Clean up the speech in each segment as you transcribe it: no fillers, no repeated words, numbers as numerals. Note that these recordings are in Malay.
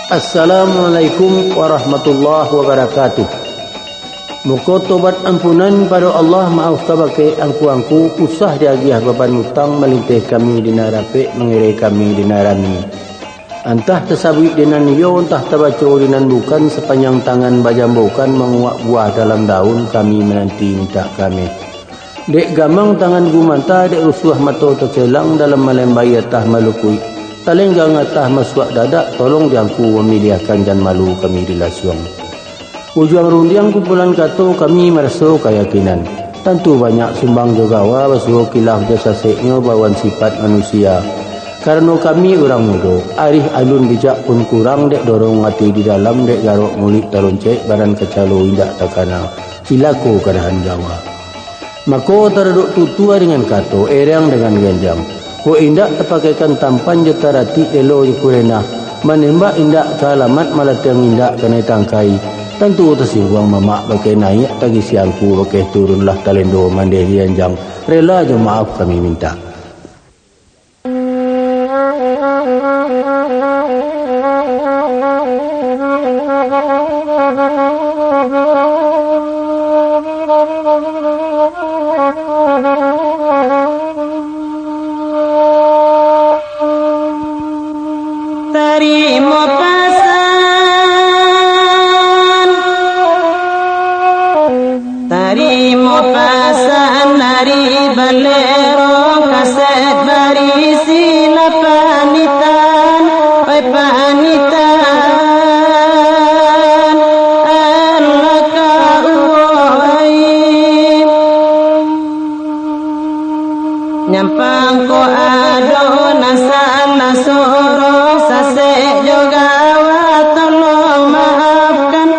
Assalamualaikum warahmatullahi wabarakatuh. Muka tobat ampunan pada Allah, maaf tabake angku-angku usah diagiah beban hutang melintih kami dina rapik mengirai kami dina rami. Antah tersabik dinan yo, entah terbaca dinan bukan, sepanjang tangan bajambukan menguak buah dalam daun kami menanti minta kami. Dek gamang tangan gumanta, dek rusuh mata tercelang dalam melembai atah malukui. Talenggang atah masuk dadak, tolong diangku memiliahkan jan malu kami dilasuang. Ujung rundiang kumpulan kato kami merasa keyakinan. Tentu banyak sumbang jogawa basuh kilah jasa seknya bawan sifat manusia. Karena kami orang muda, arih alun bijak pun kurang, dek dorong hati di dalam, dek garok mulik taroncek baran kecalo indak takana. Cilako kadahan Jawa. Maka tereduk tutua dengan kato, erang dengan genjang. Ko indak terpakaikan tampan jetarati elo kurena, menembak indak ke alamat malatang indak kena tangkai. Tentu tersinggung mamak pakai naik tagi siangku pakai turunlah talendo mandeh yanjang. Rela je maaf kami minta. Terima pasan dari balero kaset barisi la panitan, oi panitan Allah kauai nyampang ko adona sana soro sase juga wa tolong maafkan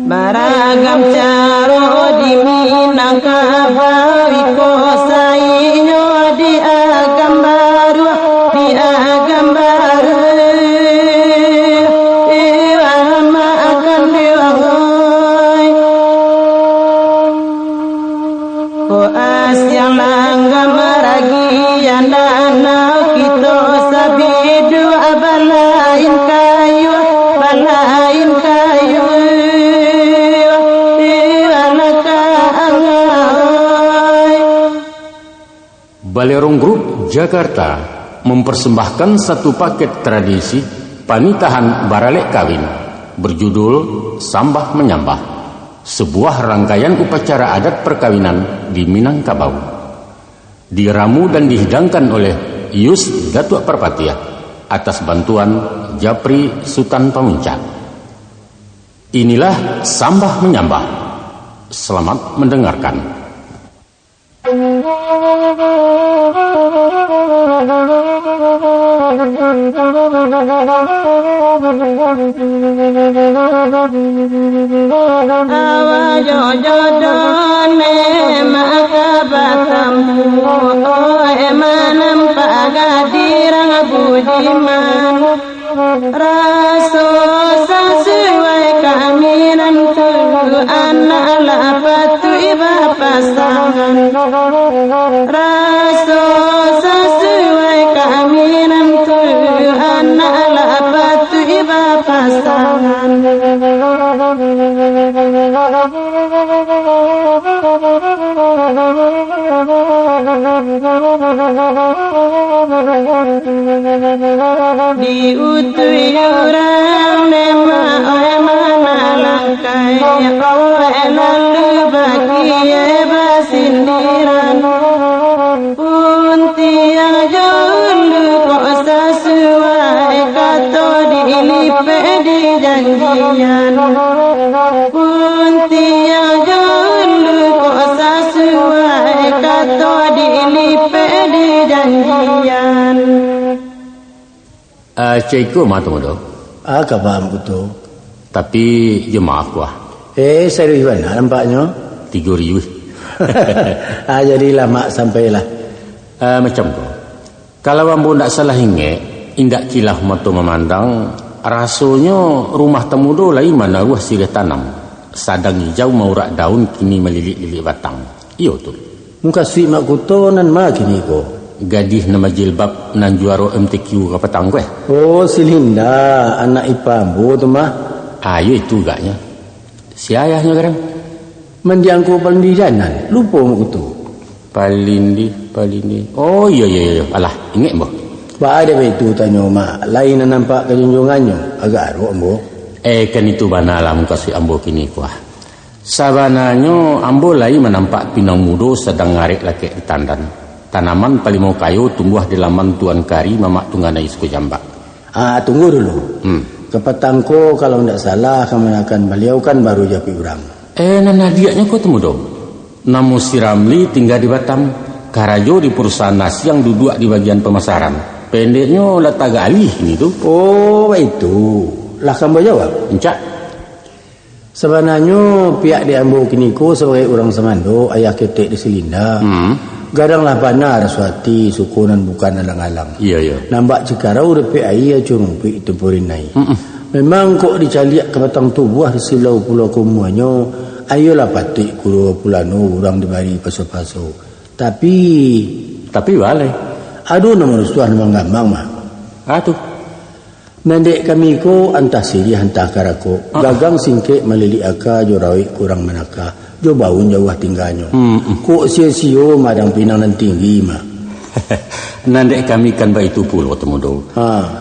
baragam caro di Minangkabau ko sainyo di agam baru iwama akan diwangoi ko asyang langgam maragi yandana kita sabidu abalain kayu Balerong Group Jakarta mempersembahkan satu paket tradisi panitahan baralek kawin berjudul Sambah Menyambah, sebuah rangkaian upacara adat perkawinan di Minangkabau. Diramu dan dihidangkan oleh Yus Datuk Perpatiah atas bantuan Japri Sultan Pamuncak. Inilah Sambah Menyambah. Selamat mendengarkan. Awajo jodone maka batamu emanam pagadirang budiman raso sesuai kaminan tu anak lapatu iba pasangan raso sesuai kaminan tu anak lapatu iba pasangan diutui orang nema mana langkai lalu bagi basindiran pun tiang jolu kok sesuai kato dilipe di janjian pun tiang jolu kok sesuai kato dilipe di janjian. Ceko mah tu mudo. Kapam kutu. Tapi je maaf kuah. Serius mana nampaknya? 3,000. Jadi lama sampailah. Macam tu. Kalau ambo ndak salah ingat, indak kilah mata memandang, rasanya rumah temudo lain mana ruah silih tanam. Sadang hijau maurak daun kini melilit-lilit batang. Iyo tu. Muka si mak kutu nan ma kini ko. Gadis nama jilbab nan juara MTQ ke petang gue. Oh, si Linda, anak ipambu tu mah. Ayo itu gaknya. Si ayahnya sekarang. Mendiangku paling di jalan. Lupa mak kutu. Palindi. Oh iya. Alah, ingat mbak. Ba ada itu tanya mak. Lain nampak kejunjungannya. Agak aruk mbak. Kan itu bana lah muka si ambo kini kuah. Sabananya ambo lain menampak pinang mudo sedang ngarik laki di tandan. Tanaman palimau kayu tumbuh di laman Tuan Kari mamak tunganai suku Jambak. Tunggu dulu. Kepetangko kalau tidak salah kemenakan beliau kan baru japi urang. Nana diaknya kok temu dong. Namu si Ramli tinggal di Batam. Karajo di perusahaan nasi yang duduk di bagian pemasaran. Pendeknya lataga alih ini tuh. Oh itu. Lah kamu jawab. Encak. Sebenarnya pihak di Ambo Kiniko sebagai orang Semando ayah ketek di Selinda. Gadanglah benar suati sukunan bukan alang-alang. Iya. Nampak cikarau depe air curumpi itu purinai. Memang kok dicaliak ke batang tubuh di silau pulau kumuanyo, ayolah patik kuro pulano orang dibari paso-paso. Tapi balai. Aduh nama rusuhan menggambang mah. Atuh. Nandek kami ko antah siri hantah karako. Gagang singke melili aka jorawi kurang manaka. Jo baun jauh tinggalnya. Kok sia-sia madang pinang dan tinggi mah. Nandek kami kan ba itu pulau temudo.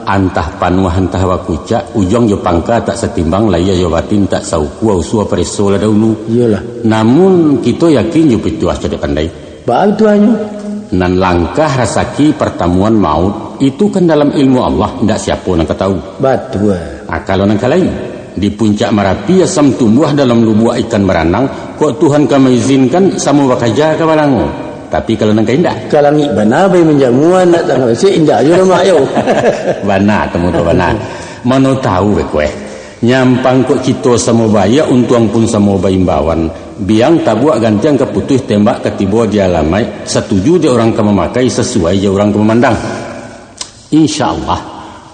Antah panuah antah wakuca ujung jo pangka tak setimbang laya jo batin tak sauku usua preso lah dahulu. Iyalah. Namun kita yakin jo pituah cedek pandai. Ba itu hanya. Nan langkah rasaki pertemuan maut itu kan dalam ilmu Allah tidak siapa nak tahu. Betul. Kalau nak lain di puncak Marapi asam tumbuh dalam lubuk ikan meranang kok Tuhan kami izinkan sama bakaja ke balango. Tapi kalau nak indah kalangi bana bay menjamuan nak tanggal si indah je nama yo. Bana temu tu bana. Mano tahu be kowe. Nyampang kok kita sama baya untuang pun sama baimbawan. Biang tabuak gantian keputus tembak ketiba dia lamai setuju dia orang ke memakai sesuai dia orang ke memandang. InsyaAllah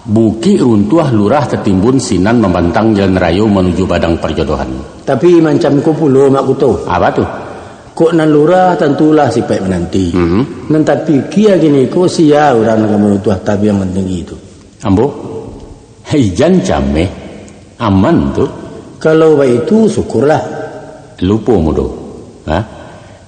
buki runtuah lurah tertimbun sinan membantang jalan raya menuju badang perjodohan. Tapi macam ko pulo mak kuto. Apa tu? Kok nan lurah tentulah sipai menanti. Nan tapi kia gini ko sia orang nak menutuah tapi yang penting itu. Ambo. Hijan came aman tu. Kalau baik itu syukurlah. Lupa mudo.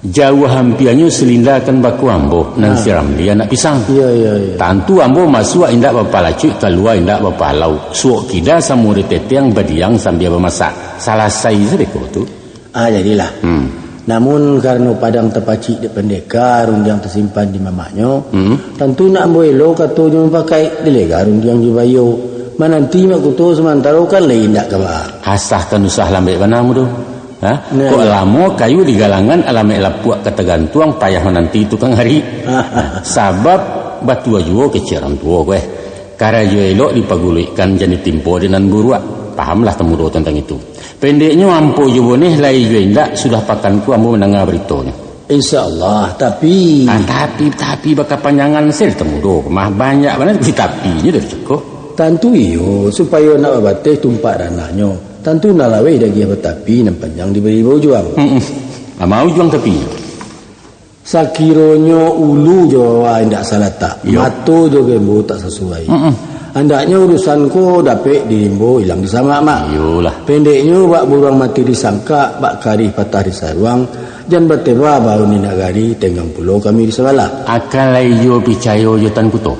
Jauh hampirnya Selinda kan baku ambo nan siram dia nak pisang. Iya. Tantu ambo masuk indak bapa lacuk keluar indak bapa lau. Suok kida samuri teteng badiang sambil bermasak. Salah saya sedeko tu. Jadilah. Namun karena padang terpacik di pendekar yang tersimpan di mamaknya, tentu nak ambo elo kata dia pakai dilegar yang jubayo. Mananti mak kutu sementara kan lain dak kabar. Hasahkan usah lambe bana mudo. Kok lama kayu di galangan alamek lapuak ketegantuang payah menanti tukang hari. Sabab batu ajuo keciran tua gue. Karajo elok dipaguluikan jadi timpo dengan buruak. Pahamlah temudo tentang itu. Pendeknya ampo juboneh lai gue indak sudah pakanku ambo mendengar beritanya. InsyaAllah tapi bakal panjangan sel temudo. Mah banyak banget tapinya dari cukup. Tentu iyo supaya nak babateh tumpak ranahnya. Tentu nak lawe dah dia bertapi dan panjang diberi bau juang. Mau juang tapi. Sakironyo ulu Jawa indak salah tak. Mato jo gembo tak sesuai. Andaknya urusanku dapat dirimbo hilang di sama mak. Iyalah. Pendeknya bak burung mati disangka, bak karih patah di sarwang, jan berteba bau ni nagari tenggang pulau kami di sebelah. Akal ayo percaya jotan kuto.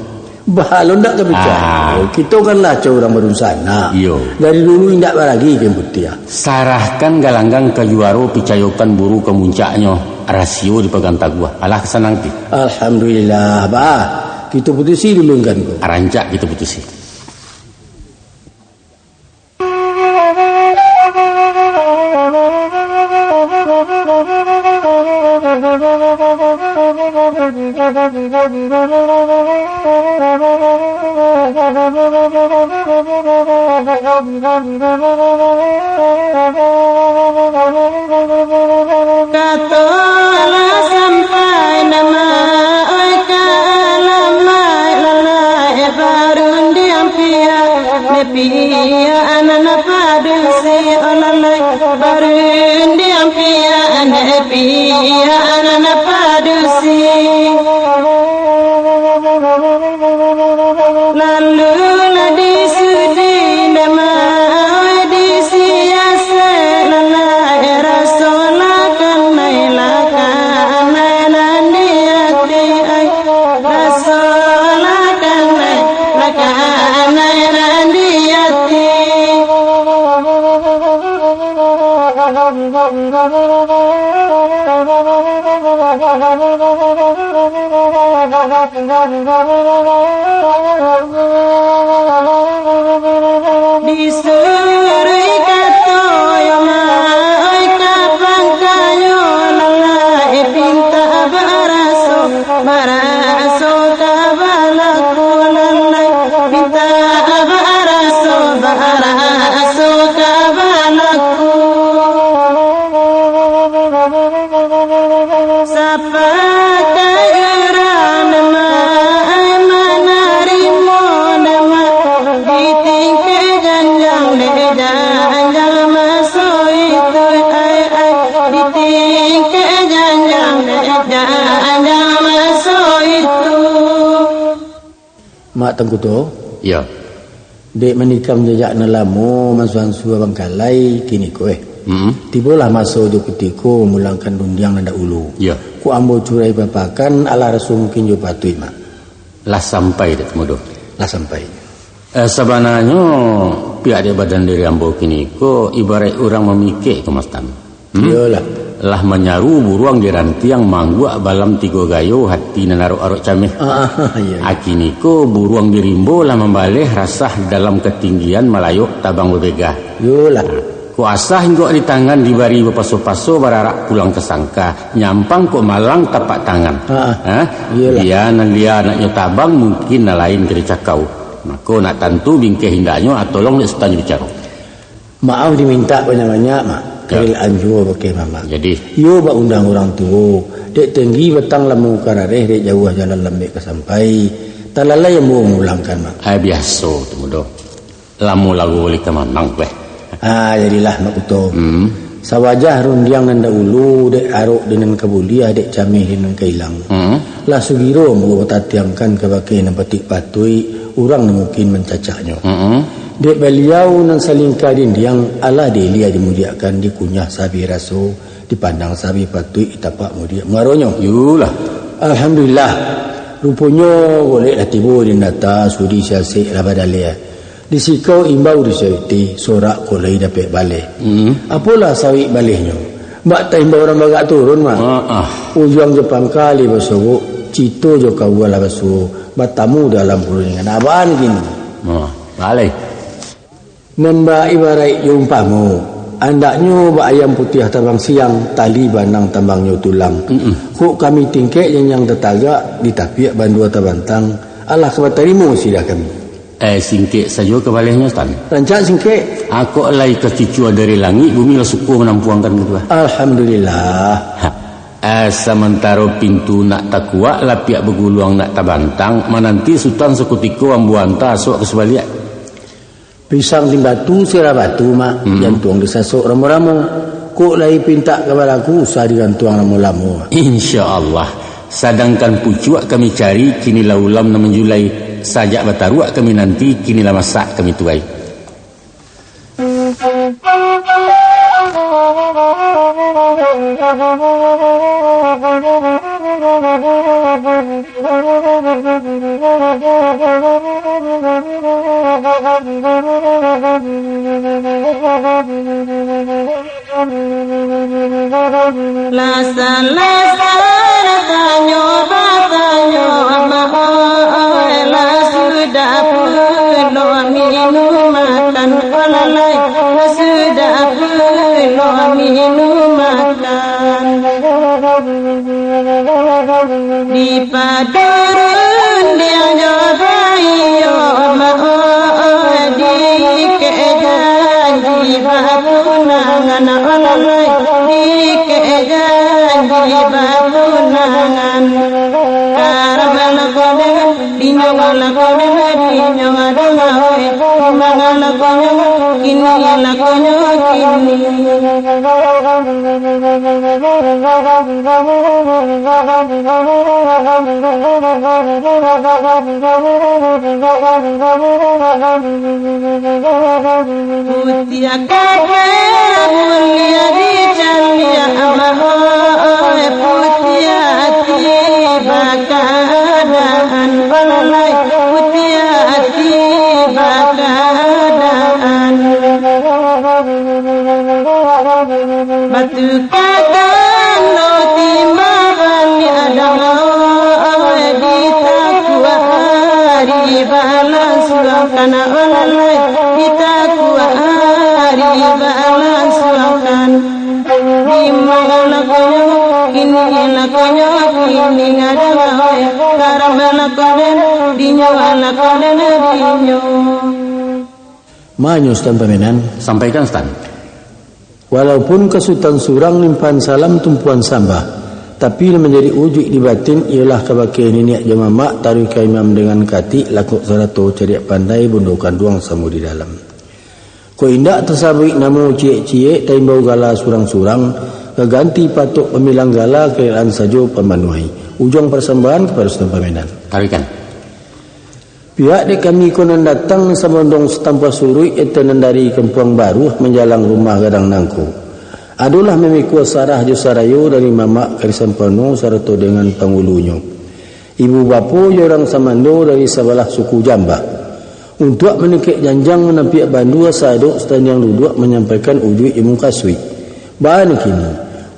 Bah, lo ndak kebicara. Kita kan lah orang berusaha. Dari dulu indak lagi ke putih. Sarahkan galanggang ke juaro picayokan buru ke muncaknya. Rasio dipegang taguah. Alah kesenang ti. Alhamdulillah, bah. Kita putusi dulu kan ko. Rancak kita putusi. Katola sampai nama oi kalamai lalai barun diampia nepia anana padusi olalai barun diampia nepia anana padusi lalu ladi sudi nama oi di siasa lalai rasola kanai lakanai nandiati ai rasola kanai lakanai nandiati disuri katoyo mai kapang kayo lalai pinta baraso kabalaku lalai pinta baraso kabalaku sapa kairan mai manarimo nama ditingke janjang janjang masuk itu ai ditingke janjang masuk itu Mak Tengku tu Ya. dek menikam jejak nalamu masuan suwa bangkalai kini kowe tibalah masa tu ketika mulangkan dundiang nanda ulu Ya. ku ambo curai bapakan ala rasul mungkin jo patui mak Lah sampai dah temudo. lah sampai Sebenarnya pihak dia badan diri ambo kini ko ibarat orang memikir ke Mas Tan. iyalah Lah menyaru buruang di rantiang manggua balam tiga gayo hati nanaruk aruk camih. iya Akini ko buruang di rimbo lah membalih rasah dalam ketinggian melayuk tabang bebegah. iyalah Ko asah hingga di tangan dibari bepaso-paso bararak pulang ke sangka nyampang ko malang tapak tangan. Iyalah. Dia nan dia anaknya tabang mungkin na lain kiri cakau. Maka nak tentu bingkeh hindaknya atolong nak setanya bicara. maaf diminta banyak-banyak mak kerelaan juga pakai mama Jadi yo ba undang orang tua dek tinggi betang lamu karareh dek jauh jalan lembek ke sampai talala yang mau mulangkan mak biasa temudo. Lamu lagu boleh ke manang weh. jadilah mak kuto sawajah rundiang nanda ulu dek aruk dengan kebulia dek camih dengan kailang lah sugiro mau tatiangkan ke bakai nempatik patui orang mungkin mencacaknya dek beliau nan salingka dindiang ala delia dimuliakan dikunyah sabi raso dipandang sabi patui itapak mulia ngaronyo Yulah. alhamdulillah rupanya boleh lah tiba di nata sudi siasik lah badalia disikau imbau disyaiti sorak kolai dapat balik apalah sawi baliknya mbak tak imbau orang bagak turun mak ujung Jepang kali basuh cito jo kau lah basuh batamu dalam perundingan abang gini Balik. Nembak ibarat yumpamu andaknya bak ayam putih terbang siang tali banang tambangnya tulang kok kami tingkek yang tetagak ditapiak bandua tabantang Allah kebatarimu sidah kami Singkik saja kebalihnya Tan. rancak singkek Aku alai kecicua dari langit bumi lah suku menampuangkan kedua. alhamdulillah Sementara pintu nak tak kuat lah pihak berguluang nak tabantang menanti sultan sekutiko ambuanta sok kesebaliak. pisang timbatu sirah batu mak jantung disasuk ramu-ramu kok lai pinta kepadaku usah digantuang ramu-ramu InsyaAllah. Sedangkan pucuak kami cari kini lah ulam na menjulai sajak bataruak kami nanti kini lah masak kami tuai. Tanyo la sudah puno minum makan olalai la sudah puno minum makan di turun dia jobayo di kejanji batunangan oleh di kejanji batunangan karabala kode dinyala kode dinyala ngawe mangala kode kini la kode Putia kakera mulia di calia amahoy putia tiba keadaan balai putia tiba keadaan batu kakak no timbangan adalah di takwa hari balas kana oleh kita kuari balas wakan di mana kini lakonya kini adalah karena koden dinyala koden dinyo Manyo Stan Pamenan. Sampaikan Stan. Walaupun kesutan surang nimpan salam tumpuan sambah, tapi menjadi ujuk di batin ialah kebakian niat jamamak taruh imam dengan kati lakuk sarato ceriak pandai bundukan duang samu di dalam. Ko indak tersabik namu cie-cie taimbau gala surang-surang keganti patuk pemilang gala kerelaan sajo pemanuai. Ujung persembahan kepada Stan Pamenan. Tarikan. Pihak dek kami konon datang sabondong setampa surui etanan dari Kempuang Baru menjalang rumah gadang nangku. Adulah memikul sarah jo sarayo dari mamak karisan penuh sarto dengan pangulunya. Ibu bapu jorang samando dari sebelah suku Jamba. Untuk menikik janjang menampiak bandua saduk setan yang duduk menyampaikan ujuk imu kasui. Bahan kini,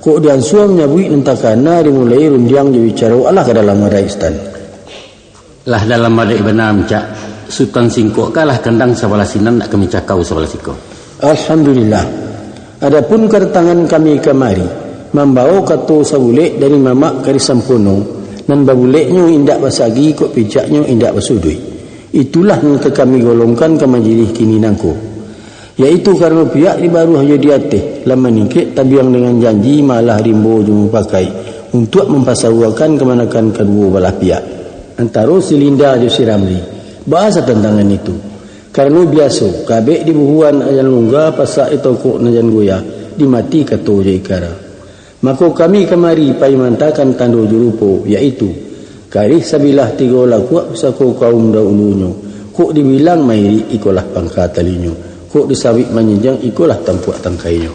kok diansuang nyabui nentakana dimulai rundiang jadi caro Allah ke dalam marai istan. Lah dalam madai benar cak Sultan Singkok kalah kendang sebelah sinan nak kami cakau sebelah siko. Alhamdulillah. Adapun kedatangan kami kemari membawa katu sabulek dari mamak kari sampono dan babuleknya indak basagi kok pijaknya indak basudui. Itulah yang kami golongkan ke majlis kini nangko. Yaitu karena pihak di baru hanya diatih lama nikik tabiang dengan janji malah rimbo jumu pakai untuk mempasawakan kemanakan kedua belah pihak. Antara si Linda dan si Ramli bahasa tentangan itu karena biasa kabek di buhuan ajan lungga pasak itu kok najan goya dimati kato jaikara maka kami kemari paimantakan tando jurupo yaitu karih sabilah tiga laku usako kaum daununyo kok dibilang mairi ikolah pangkatalinyo kok disawik menyenjang ikolah tampuak tangkainya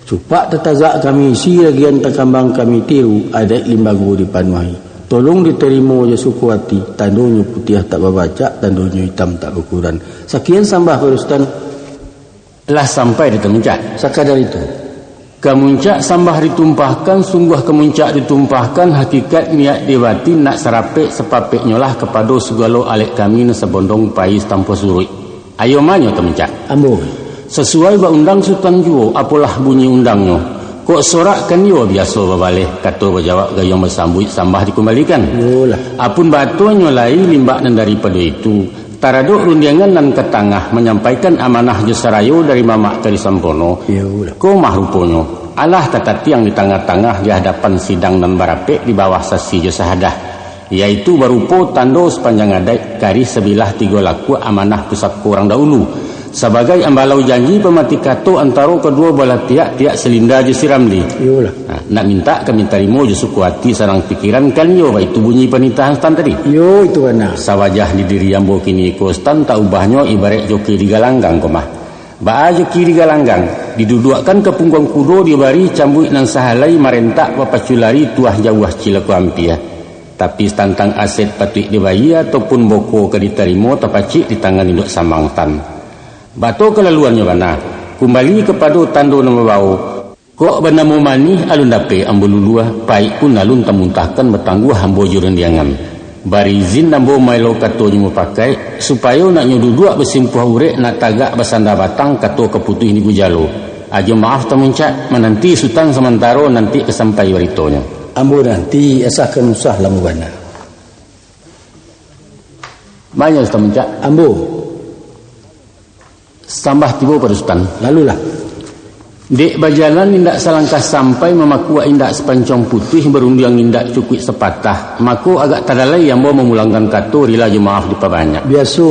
cupak tetazak kami isi lagian takambang kami tiru ada limbago di panwahi. Tolong diterima je suku hati, tandunya putih tak berbaca, tandunya hitam tak berukuran. Sekian sambah Ustaz. Lah sampai di kemuncak. Sekadar itu. Kemuncak sambah ditumpahkan, sungguh kemuncak ditumpahkan, hakikat niat diwati nak serapek sepapeknya lah kepada segala alek kami nesebondong pais tanpa surut. Ayo manyo kemuncak. Ambo. Sesuai ba undang Sultan Juo, apalah bunyi undangnya. Kok sorak kan yo biasa babaleh kata berjawab gayung bersambut sambah dikembalikan. Yolah. Apun batunya lain limbak dan daripada itu taraduk rundiangan dan ketangah menyampaikan amanah Jesarayo dari mamak dari Sampono. Yolah. Ko mah rupanya Allah tatati yang di tengah-tengah di hadapan sidang dan barapek di bawah sasi Jesahadah yaitu berupa tando sepanjang adai garis sebilah tiga laku amanah pusat kurang dahulu. Sebagai ambalau janji pemati kato antara kedua belah tiak Selinda je si Ramli. Yolah. Nak minta kami terima je suku hati sarang pikiran kan yo itu bunyi penitahan stan tadi. Yo itu kana. Sawajah di diri ambo kini ko stan tak ubahnya ibarat joki di galanggang komah. Ba joki di galanggang didudukkan ke punggung kudo dibari cambuk nan sahalai marentak papaculari tuah jauh cilaku ampia. Tapi tantang aset patut dibayi ataupun boko ke diterima tapacik di tangan induk samang tan. Batu kelaluannya mana kembali kepada tando nama bau kok benamu manih alun dape ambo luluah pai pun alun tamuntahkan bertangguh ambo jurendiangan bari izin ambo mailo kato nyu pakai supaya nak nyududuk bersimpuh urek nak tagak bersanda batang kato keputuh ni gujalo aja maaf tamuncak menanti sutang sementara nanti kesampai waritonya Ambo nanti asalkan usah lamu bana. Banyak Ustaz Muncak. Ambo. Tambah tiba pada Ustaz. Lalulah. Dek berjalan indak selangkah sampai memaku indak sepancong putih berundiang indak cukup sepatah. Maku agak tadalai yang bawa memulangkan kata rila jemaah diperbanyak. Biasa.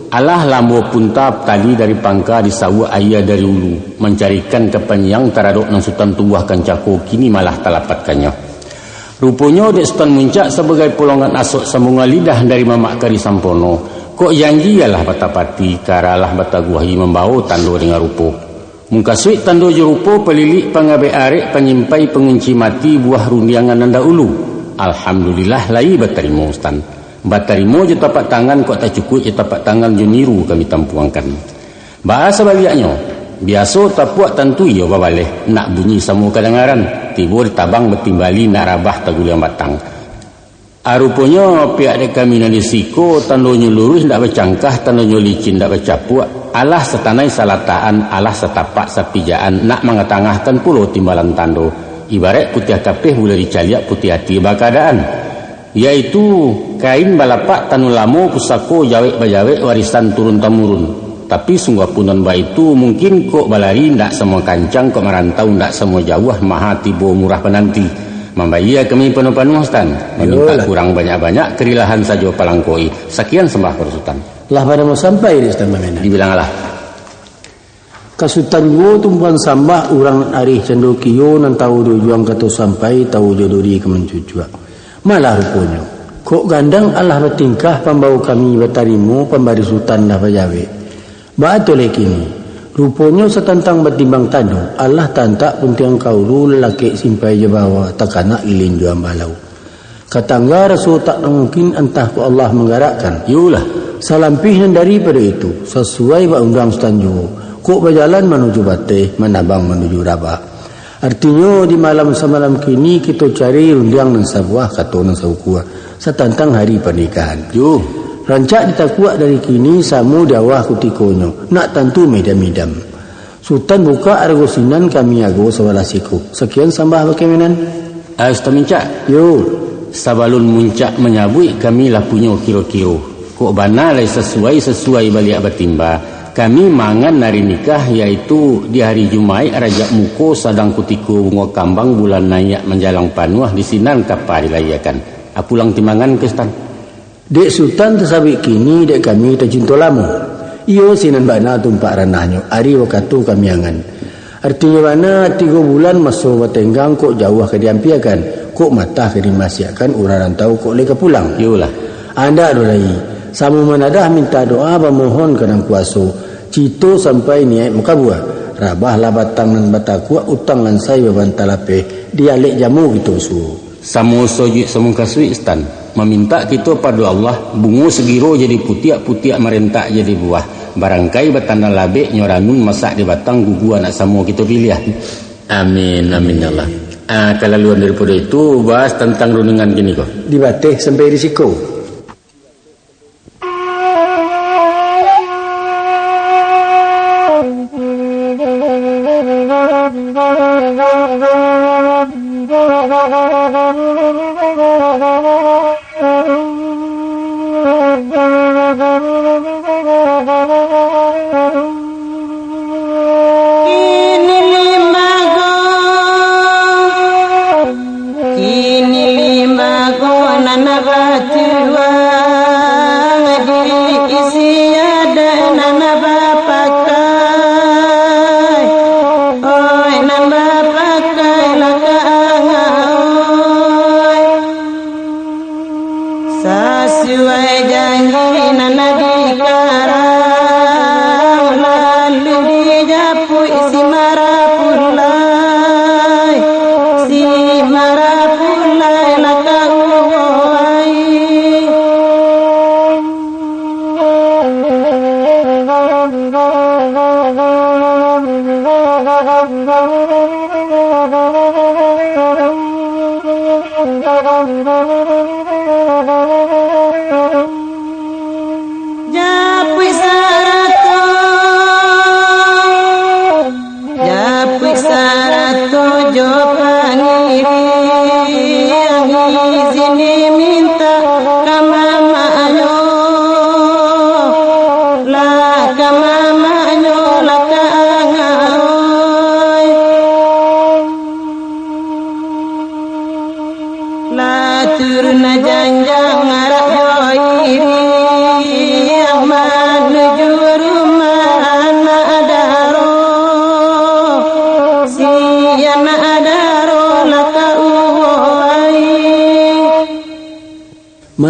Allah lambo puntap tali dari pangka di sawah ayah dari ulu. Mencarikan kepenyang taraduk nang sultan tubuhkan cako kini malah talapatkannya. Rupanya dek Sultan Muncak sebagai pulongan asok sambungan lidah dari mamak kari sampono. Kok janji ialah batapati karalah bataguahi membawa tando dengan rupo. Mungkasui tando jerupo pelilik pangabe arek penyimpai pengunci mati buah rundiangan nanda ulu. Alhamdulillah lai batarimo Ustaz. Batarimo je tapak tangan kok tak cukup je tapak tangan je niru kami tampuangkan. Bahasa baliknya, biasa tapuak tentu ya babaleh nak bunyi samu kadengaran, tiba ditabang betimbali nak rabah taguliang batang. Rupanya pihak dek kami nanti siko tandonyo lurus ndak bercangkah, tandonyo licin ndak bercapuak. Allah setanai salataan, Allah setapak sapijaan nak mengetangahkan pulau timbalan tando. Ibarat putih kapeh boleh dicaliak putih hati bakadaan. Yaitu kain balapak tanu lamo pusako jawek bajawek warisan turun temurun. Tapi sungguh punan ba itu mungkin kok balari ndak semua kancang kok merantau ndak semua jauh maha tibo murah penanti. Membayar kami penuh-penuh Ustaz. Meminta kurang banyak-banyak kerilahan saja palangkoi. Sekian sembah kepada Sultan. Lah pada mau sampai di Sultan Mamena. Dibilanglah. Kasutan gua tumpuan sambah orang arih cendokiyo nan tahu dojuang kata sampai tahu jodori kemencucua. Malah rupanya kok gandang Allah bertingkah pembawa kami bertarimu pembari sultan dah bajawe. Betul kini rupanya setantang bertimbang tadu Allah tantak puntiang kaulu lelaki simpai je bawa takana ilin juam balau. Katangga Rasul tak mungkin entah ku Allah menggerakkan. Yulah salampihan daripada itu sesuai ba undang Sultan Johor. Kok berjalan menuju Bateh, menabang menuju Rabah. Artinya di malam semalam kini kita cari rundiang nang sabuah kata nang saukua setantang hari pernikahan. Yo, rancak ditakuak dari kini samu dawah kutikonyo nak tentu medam-medam. Sultan buka argosinan kami ago sebelah siku. Sekian sambah bagaimana? Ustaz Muncak. Yo, sabalun Muncak menyabui kami lah punya kiro-kiro. Kok bana lai sesuai balik bertimba. Kami mangan hari nikah yaitu di hari Jumaat Rajab Muko sadang kutiku bunga kambang bulan nayak menjalang panuah di sinan kapal dilayakan. Pulang timangan ke Ustaz. Dek Sultan tersabik kini dek kami tercinta lama. Iyo sinan bana tumpak ranahnya. Hari waktu kami angan. Artinya bana 3 bulan masuk batenggang kok jauh ke diampiakan. Kok mata ke dimasiakan orang tahu kok leka pulang. Yolah. Anda adolai. Samu menadah minta doa memohon kenang kuasa. Cito sampai niat muka buah. Rabah lah batang dan batakua utang lan saya bantalape dialek jamu gitu su. Samu soji samu kasui Ustaz. Meminta kita pada Allah bungu segiro jadi putiak merentak jadi buah. Barangkai batanda labek nyoranun masak di batang gugu anak samu kita pilih. Amin amin Allah. Kalau luar daripada itu bahas tentang runungan gini kok. Di Bateh sampai risiko.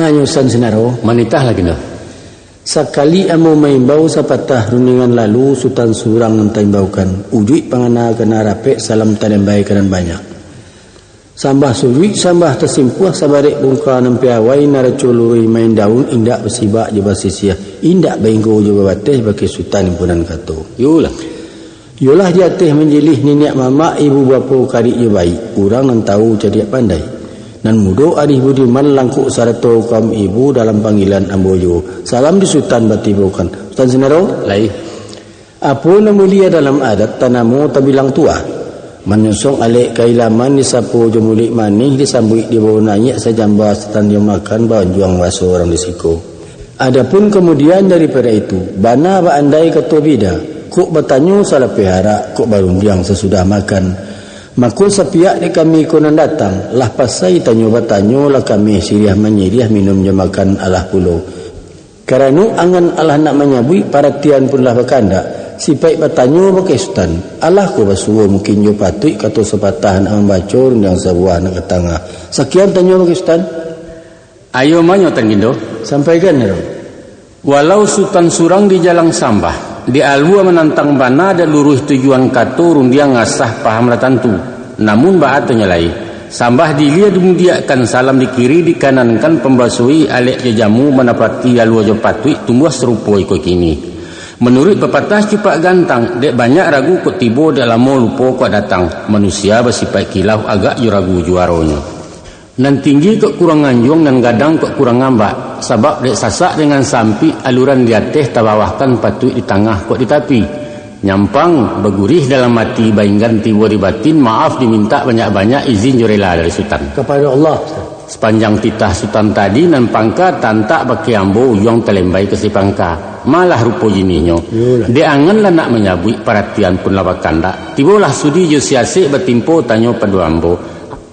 Nanyo san senaro. Manitah lagi no. Sekali amo maimbau sapatah runingan lalu Sultan Surang mentaimbaukan. Ujui pangana kena rapek salam tanembai kanan banyak. Sambah sulwi sambah tersimpuh sabarek bungka nempiawai naraculuri main daun indak bersibak je basisia indak bainggo je babateh bagi sultan impunan kato. Yulah jatih menjilih nenek mama ibu bapa kari je baik urang nan tahu jadi pandai nan mudo arih budiman langkuk sarato kaum ibu dalam panggilan ambojo. Salam di sultan batibukan. Sultan senaro Lai. Apa mulia dalam adat tanamu tabilang tua. Menyusung alik kailaman disapu jemulik manih disambui di bawah nanya sejamba setan dia makan bahan juang waso orang disiko. Adapun kemudian daripada itu bana ba andai ketua bida kuk bertanyo salah pihara kuk barundiang sesudah makan makul sepiak di kami konan datang lah pasai tanyo bertanyo lah kami siriah menyiriah minum jemakan alah pulau kerana angan alah nak menyabui paratian pun lah berkanda. Si baik bertanya pakai sultan Allah ko basuwa mungkin jo patut kata sepatahan ang bacor yang sebuah nak ketengah. Sekian tanya pakai sultan. Ayo manyo tangindo. Sampaikan ya. Walau Sultan Surang di Jalang Sambah di alua menantang bana dan luruh tujuan kato rundia ngasah paham latantu. Namun baatnya lai. Sambah dilia dimudiakan salam di kiri di kanan kan pembasui alek jajamu menapati alua jo patut tumbuh serupa iko kini. Menurut pepatah cepat gantang, dek banyak ragu kok tibo dalam mau lupa kok datang. Manusia bersifat kilau agak yo ragu juaronya. Nan tinggi kok kurang anjung dan gadang kok kurang ngambak. Sebab dek sasak dengan sampi aluran di atas tabawahkan patut di tengah kok di tepi. Nyampang bergurih dalam mati bainggan tibo di batin maaf diminta banyak-banyak izin jurela dari sultan. Kepada Allah. Sepanjang titah sultan tadi nan pangka tantak baki ambo yang telembai ke si pangka. Malah rupo jininyo dia angan lah nak menyabui perhatian pun lawak kandak tibolah sudi jo siasik bertimpo tanyo padu ambo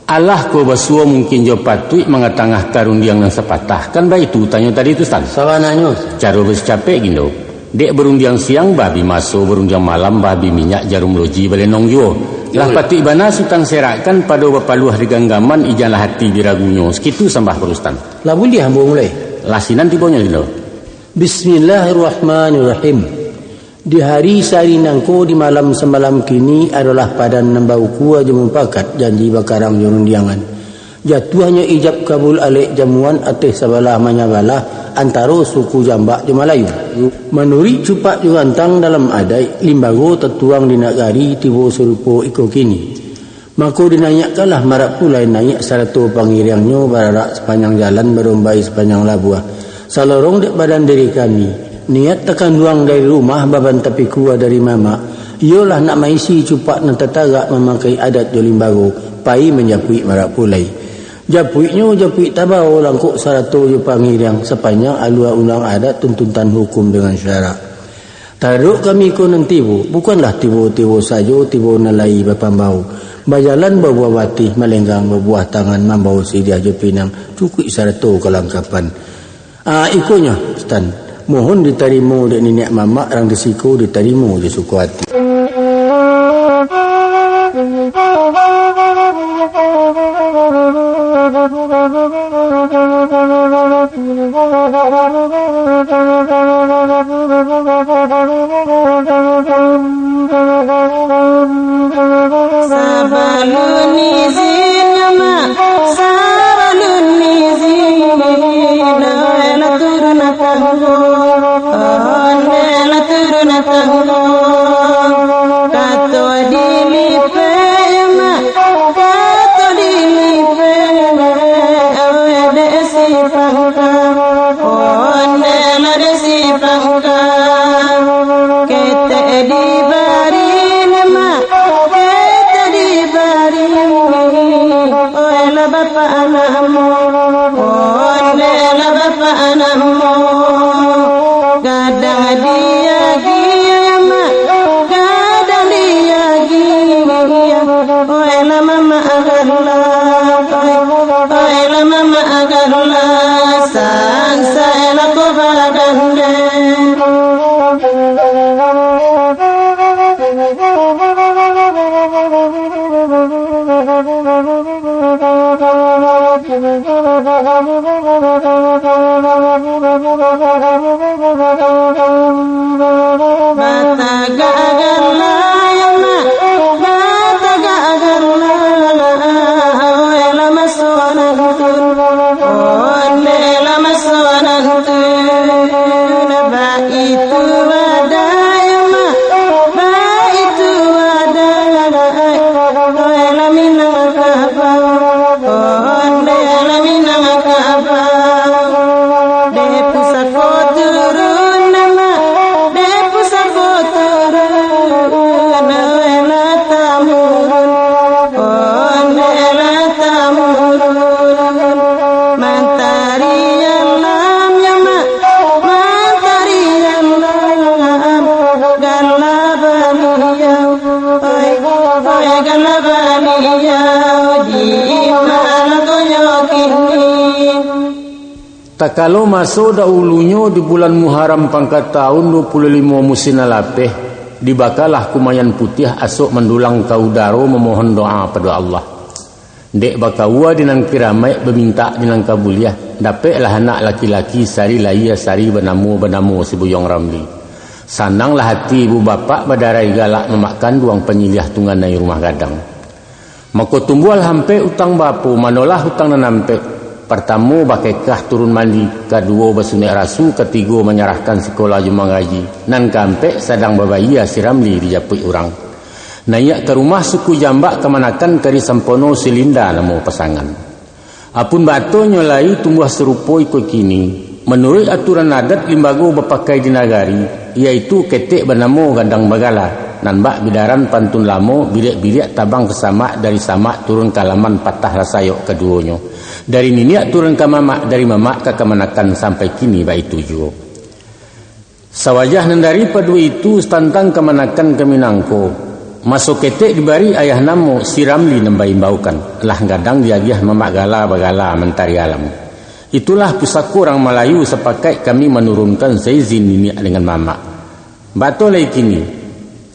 Allah ko basuo mungkin jo patut mengatangah karundiang yang sepatah kan baik itu tanyo tadi itu san sawananyo caro bes capek gindo dek berundiang siang babi maso berundiang malam babi minyak jarum loji balenong jo lah patut ibana sultan serakan pada bapaluah di ganggaman ijanlah hati diragunyo sekitu sambah perustan labun dia ambo mulai lasinan tibonya gindo. Bismillahirrahmanirrahim. Di hari sehari nangko di malam semalam kini adalah padan nembau kuah jemumpakat janji bakarang jorundiangan. Jatuhnya ijab kabul alik jamuan ateh sabalah manyabalah antara suku Jambak je Melayu. Menuri cupak jurantang dalam adai limbago tertuang di nagari tibo serupo iko kini. Maka dinanyakanlah marak pula naik sarato pangiriangnya bararak sepanjang jalan berombai sepanjang labuah. Salorong dek badan diri kami niat tekan duang dari rumah baban tapi kuah dari mama ialah nak maisi cupak nan tetagak memakai adat jolimbago pai menjapui marak pulai japuiknya japuik tabau langkuk sarato jo pangiriang sepanjang alua undang adat tuntutan hukum dengan syarak taruk kami ko nan tibo bukanlah tibo-tibo sajo tibo nalai bapambau bajalan berbuah batih melenggang berbuah tangan mambau sidia jo pinang cukui sarato kelangkapan. Ikunya Ustaz mohon diterima dek nenek mama orang disiko diterima di suku hati. Sang saya nak kau badan Tak kalau masuk dahulunya di bulan Muharram pangkat tahun 25 musim lapeh, dibakalah kumayan putih asuk mendulang kaudaro memohon doa pada Allah. Dek bakawa dinang kiramai berminta dinang kabuliah, dapatlah anak laki-laki sari laya sari benamu si Buyong Ramli. Sananglah hati ibu bapak badarai galak memakan duang penyiliah tunganai rumah gadang. Maka tumbuhal hampe utang bapu, manolah hutang nanampe. Pertama bakekah turun mandi, kedua basunek rasu, ketiga menyerahkan sekolah jumang gaji. Nan kampe sedang babaya si Ramli dijapui orang. Naik ke rumah suku jambak kemanakan kari sampono silinda namo pasangan. Apun batu nyolai tumbuh serupa ikut kini. Menurut aturan adat limbago berpakai di nagari, iaitu ketek bernama gandang bagala. Nanbak bidaran pantun lamo bilik-bilik tabang kesamak dari samak turun kalaman patah rasayok keduanya. Dari niniak turun ke mamak, dari mamak ke kemanakan sampai kini baik tujuh. Sawajah nandari padu itu tantang kemanakan keminangko. Masuk ketek dibari ayah namo si Ramli nambai baukan. Lah gadang diagiah mamak gala bagala mentari alam. Itulah pusaka orang Melayu sepakai kami menurunkan seizin niniak dengan mamak. Batu lagi kini.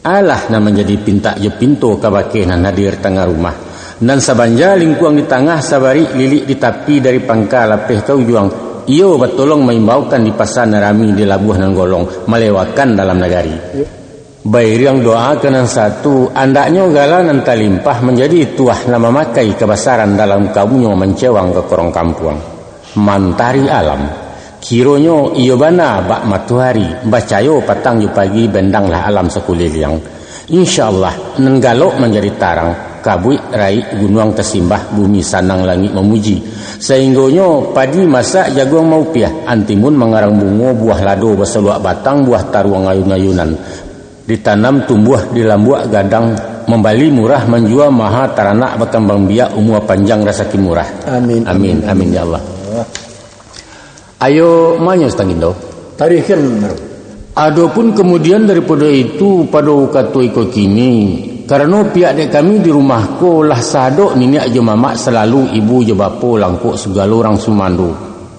Alah na menjadi pinta je pintu kabake nan hadir tengah rumah. Dan sabanja lingkuang di tengah sabari lilik di tepi dari pangkal lapeh kau juang. Iyo bertolong mengimbaukan di pasar Narami di Labuh nan golong melewatkan dalam negari. Baik yang doa kenan satu andaknya gala nan talimpah menjadi tuah nama makai kebesaran dalam kaumnya mencewang ke korong kampung. Mantari alam. Kironyo iyo bana bak matuhari bacayo patang yu pagi bendanglah alam sekuliliang. InsyaAllah nenggalok menjadi tarang kabui rai gunung tersimbah bumi sanang langit memuji sehinggonyo padi masak jagung mau piah antimun mengarang bungo buah lado berseluak batang buah taruang ayun-ayunan ditanam tumbuh di lambuak gadang membali murah menjual maha taranak berkembang biak umur panjang rasaki murah. Amin. Amin. Amin ya Allah. Ayo manyo setangindo. Tarikan. Adapun kemudian daripada itu pada kata ikut kini karena pihak dek kami di rumahku lah sadok niniak je mamak selalu ibu je bapa langkuk segala orang sumandu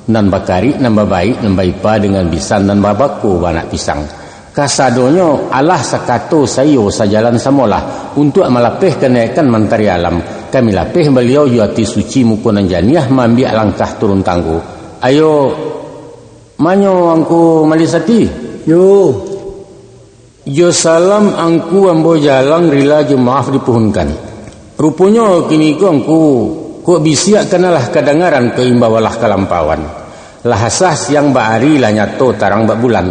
nan bakari nan babaik nan baipa dengan bisan nan babako banak pisang. Kasadonyo Allah sakato sayo sajalan samolah untuk malapeh kenaikan mentari alam. Kami lapeh beliau yuati suci mukunan janiah mambiak langkah turun tangguh. Ayo manyo angku malisati. Yo salam angku ambo jalang rila je maaf dipuhunkan. Rupanya kini ku angku kok bisiak kenalah kedengaran keimbawalah kelampawan. Lahasah siang baari lah nyato tarang bak bulan.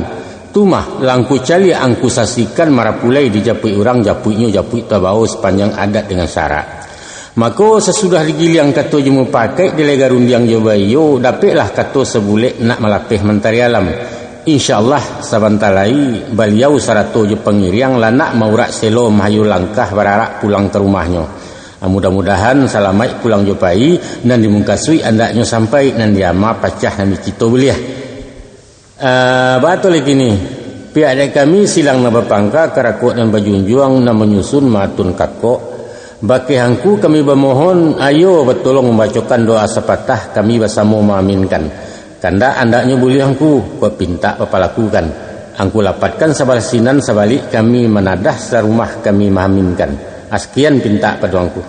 Tumah langku cali angku saksikan marapulai dijapui orang japuinya japui tabau sepanjang adat dengan syarat. Maka sesudah digiliang kato jemu pakai di lega rundiang jobayo dapatlah kato sebulek nak malapeh mentari alam. InsyaAllah sabantalai beliau sarato je pengiriang lanak maurak selo mahayu langkah bararak pulang ke rumahnya. Mudah-mudahan salamai pulang jopai dan dimungkasui andaknya sampai nan diama pacah nan dicito beliah. Batul lagi ni pihak dari kami silang na berpangka karakut dan bajunjuang na menyusun matun kakok. Baki hangku kami bermohon ayo bertolong membacakan doa sepatah kami bersama mengaminkan. Kanda andaknya boleh angku kau pinta apa lakukan. Angku lapatkan sabalasinan sabalik kami menadah serumah kami mengaminkan. Askian pinta pada angku.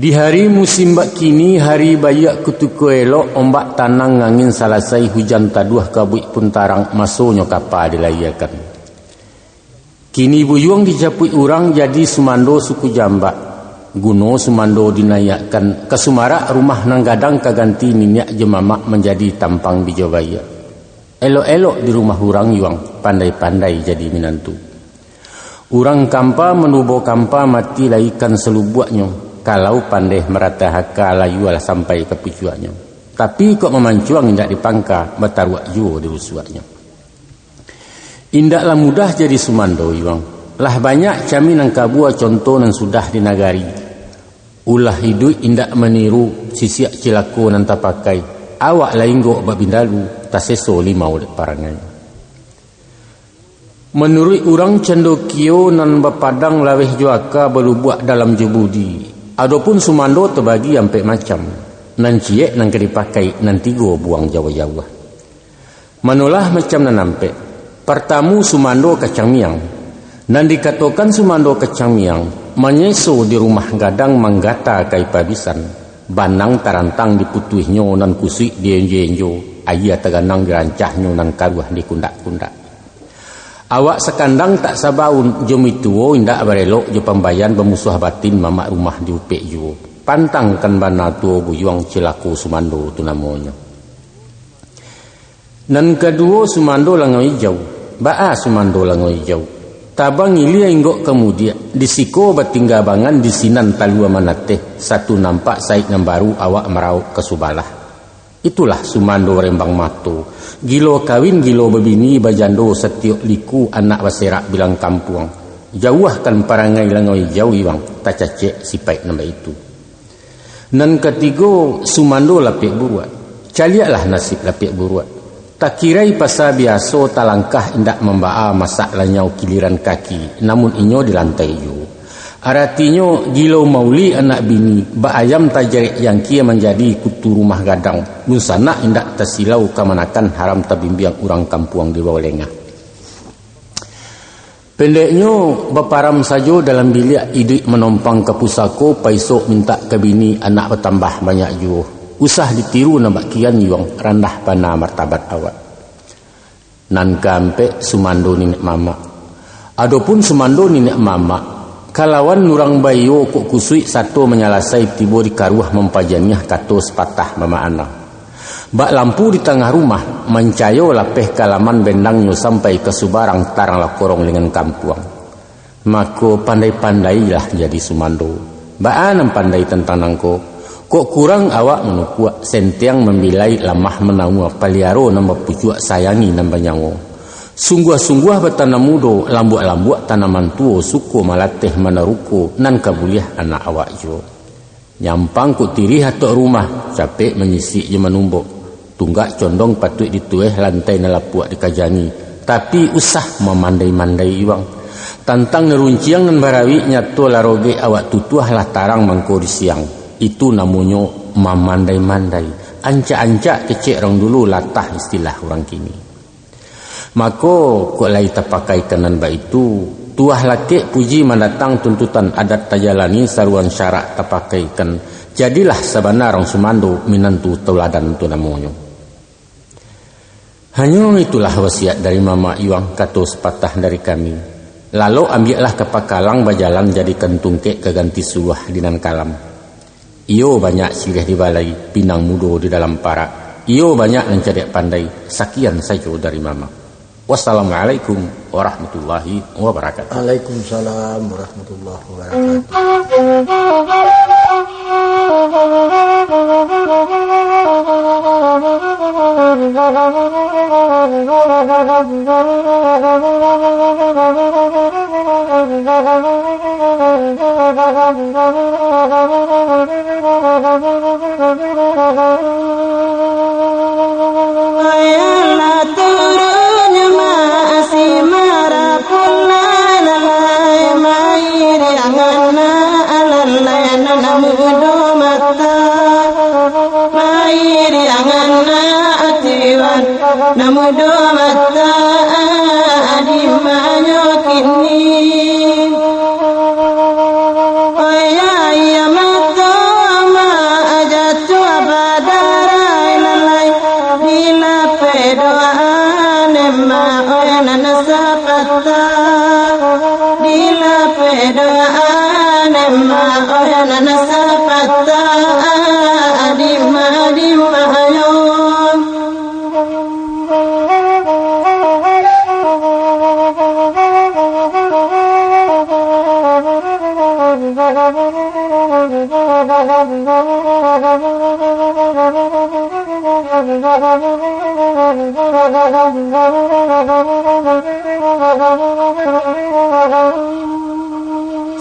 Di hari musim bak kini, hari bayak kutuku elok, ombak tanang angin salasai, hujan taduh kabut pun tarang, masuknya kapal dilayakan. Kini buyung dijapui orang jadi sumando suku jambak, guno sumando dinayakkan, kesumara rumah nang gadang kaganti minyak jemamak menjadi tampang bijobaya. Elok-elok di rumah orang yuang, pandai-pandai jadi minantu. Orang kampa menubo kampa mati laikan selubuaknya. Kalau pandai merata haka layual sampai ke pucuannya. Tapi kok memancuang tidak dipangka, bataruak juo di rusuaknya. Indaklah mudah jadi sumando iwang. Lah banyak cami nang kabua contoh nang sudah di nagari. Ulah hidup indak meniru sisiak cilaku nang tapakai. Awak lainggo babindalu taseso limau parangai. Menurut orang cendokio nan bapadang laweh juaka belubuak dalam jebudi. Adapun sumando terbagi sampai macam. Nan ciek nan dipakai nan tigo buang jawa-jawa. Manulah macam nan nampe. Pertamu sumando kacang miang. Nan dikatakan sumando kacang miang. Menyeso di rumah gadang manggata kai pabisan. Banang tarantang diputuihnya nan kusik di enjo-enjo. Ayah teganang dirancahnya nan karuah di kundak-kundak. Awak sekandang tak sabaun jom itu indak barelok je pembayan bermusuh batin mamak rumah di upek ju. Pantang kan bana tuo buyuang cilaku sumando tu namanya. Nan kedua sumando langau hijau. Baa sumando langau hijau. Tabang ilia inggok kemudian disiko batinggabangan di sinan talua manateh. Satu nampak saik nambaru awak merau ke subalah. Itulah sumando rembang mato. Gilo kawin gilo bebini bajando setiok liku anak baserak bilang kampung. Jauhkan parangai langau hijau iwang. Tak cacek sipai nama itu. Nan ketiga sumando lapik buruat. Caliaklah nasib lapik buruat. Tak kirai pasal biasa talangkah indak membaa masak lanyau kiliran kaki. Namun inyo di lantai ju. Artinya gilo mauli anak bini ba ayam tajarik yang kia menjadi kutu rumah gadang musana indak tersilau kamanakan haram tabimbiang orang kampuang di bawah lengah. Pendeknya baparam sajo dalam bilik idik menompang ke pusako paisok minta ke bini anak bertambah banyak juo. Usah ditiru nambak kian yuang randah pana martabat awak. Nan kampe sumando ninek mama. Adapun sumando ninek mama kalawan nurang bayo kok kusui satu menyalasai tibo di karuah mempajaniah kato sepatah mama anak. Bak lampu di tengah rumah mencayo lapeh kalaman bendangnya sampai ke subarang tarang lakorong dengan kampuang. Mako pandai-pandailah jadi sumando. Baan pandai tentang nangko. Kok kurang awak menukua sentiang membilai lamah menangua paliaro nambah pucuak sayangi nambah nyango. Sungguh-sungguh bertanam mudo, lambuak-lambuak tanaman tuo, suku malateh menaruku, nan kabuliah anak awak jo. Nyampang ku tiri hatok rumah, capek menyisik je menumbuk. Tunggak condong patut ditueh lantai nalapuak dikajani, Tapi usah memandai-mandai iwang. Tantang nerunciang dan barawi nyato laroge awak tutuah lah tarang mangko di siang. Itu namanya memandai-mandai. Ancak-ancak kecek orang dulu latah istilah orang kini. Maka kok lai tapakai kanan ba itu tuah laki puji mendatang tuntutan adat tajalani saruan syarak tapakaikan. Jadilah sabana orang Sumando minantu tauladan tu namanya. Hanya itulah wasiat dari Mama Iwang kato sepatah dari kami. Lalu ambillah kepakalang bajalan jadikan tungkek keganti suah dinan kalam. Iyo banyak sirih di balai, pinang mudo di dalam parak. Iyo banyak mencadek pandai. Sekian saja dari Mama. Wassalamualaikum warahmatullahi wabarakatuh. Waalaikumsalam warahmatullahi Namudo mata adimanyo kini Ayah mata ma ajatu abadarai lalai Bila pedoaan emma oyana nasapata Bila pedoaan emma oyana nasapata Adima ayo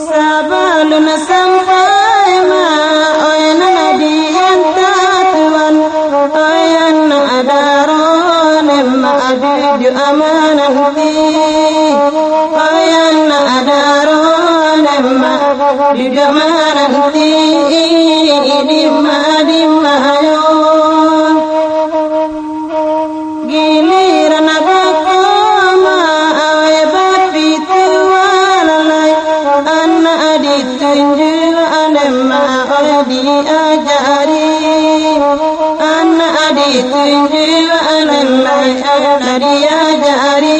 Sabalun sampai ma oyana nadiyan tatuan oyana adaron emma abidu amananti oyana adaron emma abidu amananti dimma ayon giliran abakama awe bapi tuwalalai anna aditunjul anemma diajari anna aditunjul anemma diajari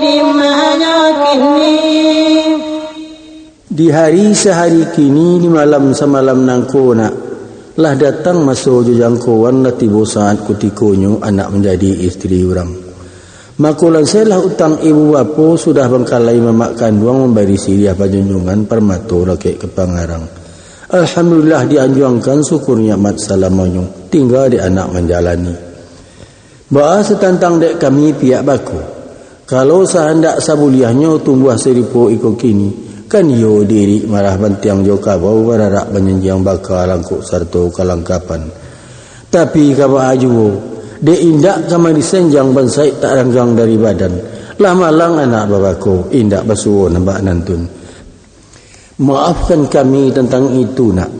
dimma yakini. Di hari sehari kini di malam semalam nangkona lah datang masuk jangkauan lah tiba saat kutikonyo anak menjadi istri orang. Makulan saya lah utang ibu bapa sudah bengkalai mamak kandung memberi siriah pajunjungan permato laki kepangarang. Alhamdulillah dianjurkan syukur nikmat salamanyo tinggal di anak menjalani. Ba'a setantang dek kami pihak baku. Kalau sehendak sabuliahnya tumbuh seripo iko kini kan yo diri marah bantiang jo kabau bararak menyenjang bakal langkuk sarto kalangkapan. Tapi kaba ajuwo de indak kama disenjang bansai tak ranggang dari badan. Lah malang anak babako indak basuwo nambak nantun. Maafkan kami tentang itu nak.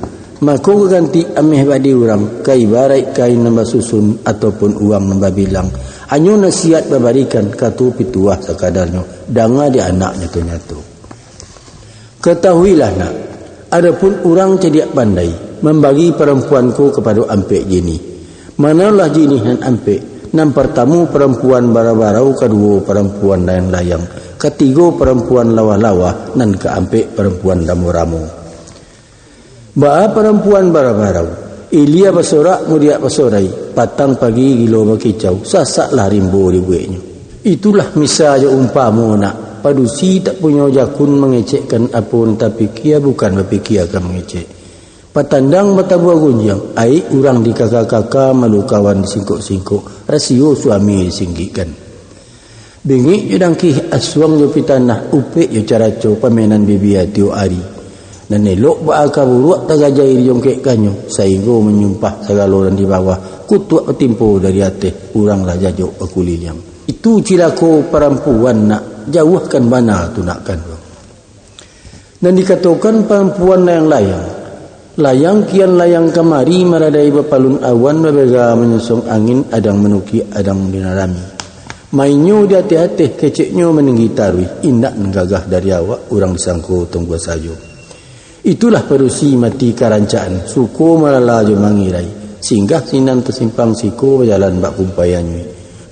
Mako ganti ameh badi orang kai barai kain nambah susun ataupun uang nambah bilang. Anyo nasihat babarikan katu pituah sakadarnya danga di anaknya tu nyatu. Ketahuilah nak, adapun orang cediak pandai membagi perempuanku kepada ampek jini. Manalah jini dan ampek. Nam pertama perempuan bara-barau, kedua perempuan layang-layang, ketiga perempuan lawa-lawa, dan keampek perempuan ramu-ramu. Ba'a perempuan bara-barau, ilia basorak mudiak basorai, patang pagi gilo bakicau, sasaklah rimbo di bueknya. Itulah misalnya umpamu nak. Padusi tak punya jakun mengecekkan apun tapi kia bukan berpikir akan mengecek. Patandang mata buah gunjang, aik urang di kakak-kakak malu kawan disingkuk-singkuk, rasio suami disinggikan. Bingik yudang kih aswang yo pitanah upek yo caraco pamenan bibia tio ari. Dan elok baaka buruak tagajai diongkek kanyo, saigo menyumpah segaloran di bawah, kutuak ketimpo dari ateh, uranglah jajok akulinyang. Itu cilako perempuan nak jauhkan bana tu nakkan. Dan dikatakan perempuan layang kian layang kemari meradai bepalun awan berbega menyusung angin adang menuki adang dinarami. Mainyo di hati-hati keceknyo meninggi tarwih indak menggagah dari awak orang disangko tunggu sajo. Itulah perusi mati karancaan suko malala jo mangirai singgah sinan tersimpang siko berjalan bak kumpayannya.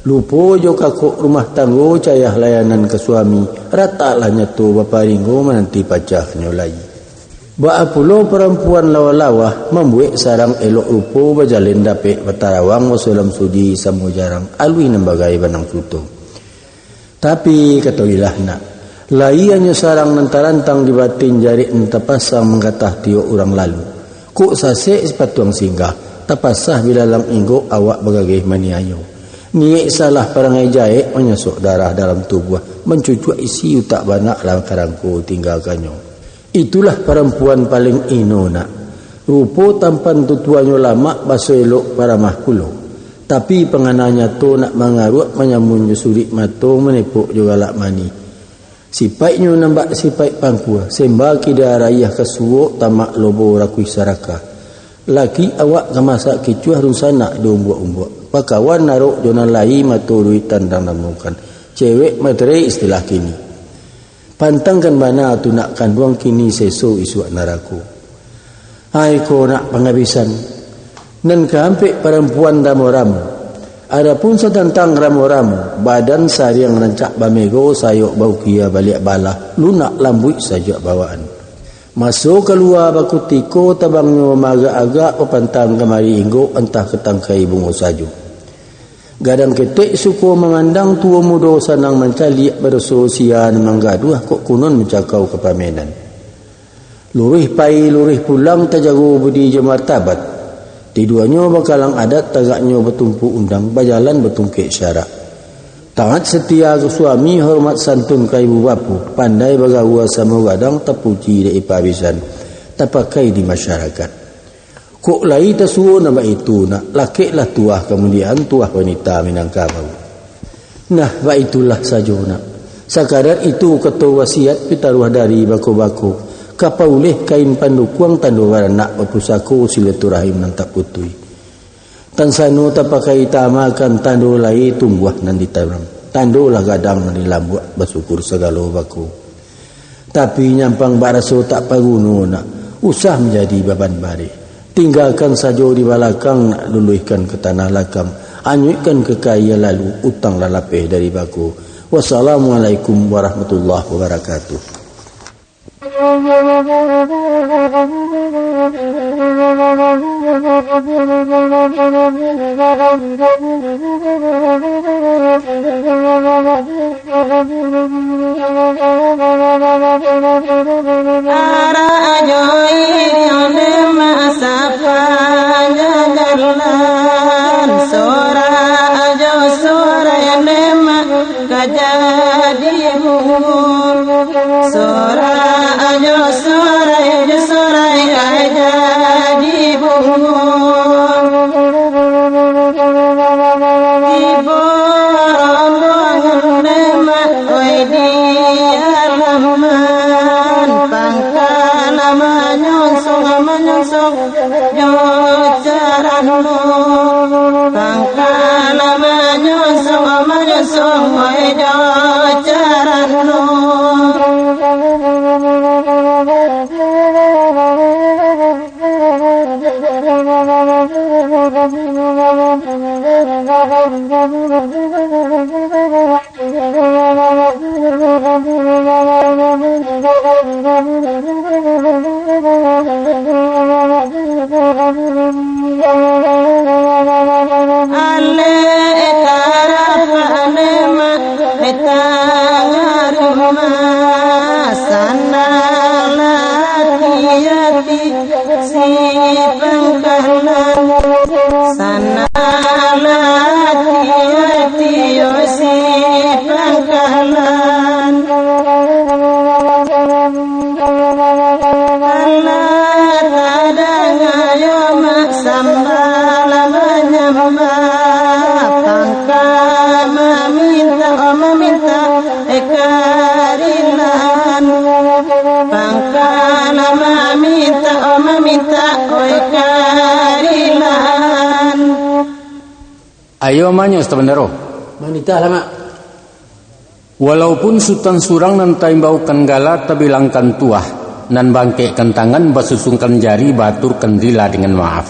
Lupo jo kakok rumah tanggo cayah layanan ke suami rata lah nyato baparinggo menanti pacah nyolai. Ba apulo perempuan lawa-lawa membuat sarang elok rupo berjalin dapik batarawang wasolam sudi samu jarang alwi nembagai banang tuto. Tapi katoilah nak laiannya sarang nantarantang di batin jari entapasang menggatah tio orang lalu. Kuk sase sepatuang singgah tapasah bila lam inggo awak bagagih maniayo. Niek salah perangai jaik menyesok darah dalam tubuh mencucuk isi utak banak lang karangku tinggalkannya. Itulah perempuan paling ino nak. Rupo tampan tutuanyo lama baso elok para mahkulo. Tapi pengananya to nak mangarut menyamun surik mato menepuk juga lak mani. Sipaiknyo nambak sipaik pangkua. Sembah kida rayah kesuo tamak lobo rakui saraka. Laki awak kemasak kicuah rusanak do umbuak-umbuak. Pakawan narok jonan lai mato duitan dan namukan. Cewek materai istilah kini. Pantangkan mana tu nak kanduang kini seso isu naraku. Hai ko nak penghabisan. Nan kehampik perempuan ramu-ramu. Adapun setentang ramu-ramu. Badan sariang rancak bamego sayok bau kia balik balah. Lunak lambui saja bawaan. Masuk keluar baku tiko tabangnya maga-agak pepantang kemari inggo entah ketangkai bungo saju. Gadang ketik suku mengandang tua muda sanang mencali bersosian menggaduh kok kunon mencakau kepamenan. Lurih pai lurih pulang tajago budi jemartabat. Tiduanya bakalang adat tagaknya bertumpu undang bajalan bertungkik syarak. Taat setia ke suami hormat santun ke ibu bapu. Pandai bagawa sama gadang terpuji dari pabisan. Terpakai di masyarakat. Kok lai tasuo nama itu nak lakiklah tuah kemudian tuah wanita Minangkabau. Nah, ba itulah saja nak. Sakadar itu ketua wasiat pitaruh dari bako-bako. Kapauleh kain pandukuang tandu waranak bapusako silaturahim nan tak putui. Tansano tapakai tamakan tandu lai tumbuh nan ditabram. Tandu lah gadang nan dilambuak bersyukur segala bako. Tapi nyampang baraso tak paguno nak. Usah menjadi beban bari. Tinggalkan saja di balakang nak luluhkan ke tanah lakam. Anyutkan kekaya lalu utang lalapeh dari baku. Wassalamualaikum warahmatullahi wabarakatuh. Ara ajoi yone masapa jalan sora ajo sora yone kajadi bubur sora ajo sora kajadi bubur ibu rombongan lemak wedi alaman pangkala manyonsong jocarano pangkala manyonsong jocarano Ale etara panema etangaruma sana latiyati si pangkalan sana latiyati si pangkalan Allah Ayo manyo sebenarnya. Manitah lah mak. Walaupun sultan surang nan taimbaukan gala tabilangkan tuah nan bangkekkan tangan basusungkan jari baturkan rila dengan maaf.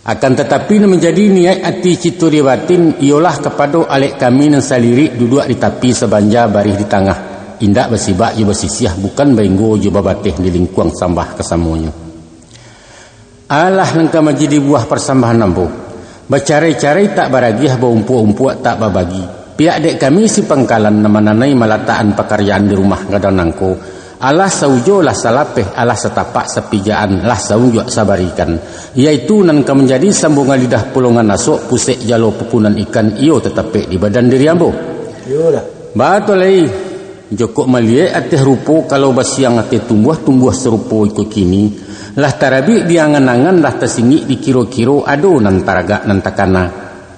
Akan tetapi menjadi niat hati cituri batin ialah kepada alek kami nan saliri duduk di tepi sebanja barih di tengah. Indak bersibak je bersisiah bukan bainggo je babatih di lingkuang sambah kesamunya. Allah nangka majidi buah persambahan nampu. Bacarai-carai tak baragiah baumpu-umpu tak babagi. Pihak dek kami si pangkalan namananai malataan pekerjaan di rumah gadang nangko. Allah saujo lah salapeh, Allah setapak sepijaan, lah saujo sabarikan. Iaitu nangka menjadi sambungan lidah pulungan nasuk pusek jalo pupunan ikan iyo tetapi di badan diri ambo. Yolah. Batolai. Jokok malie atih rupo kalau basiang atih tumbuh serupo ikut kini. Lah tarabi diangan-angan lah tersingi di kiro-kiro ado nan taraga nan takana.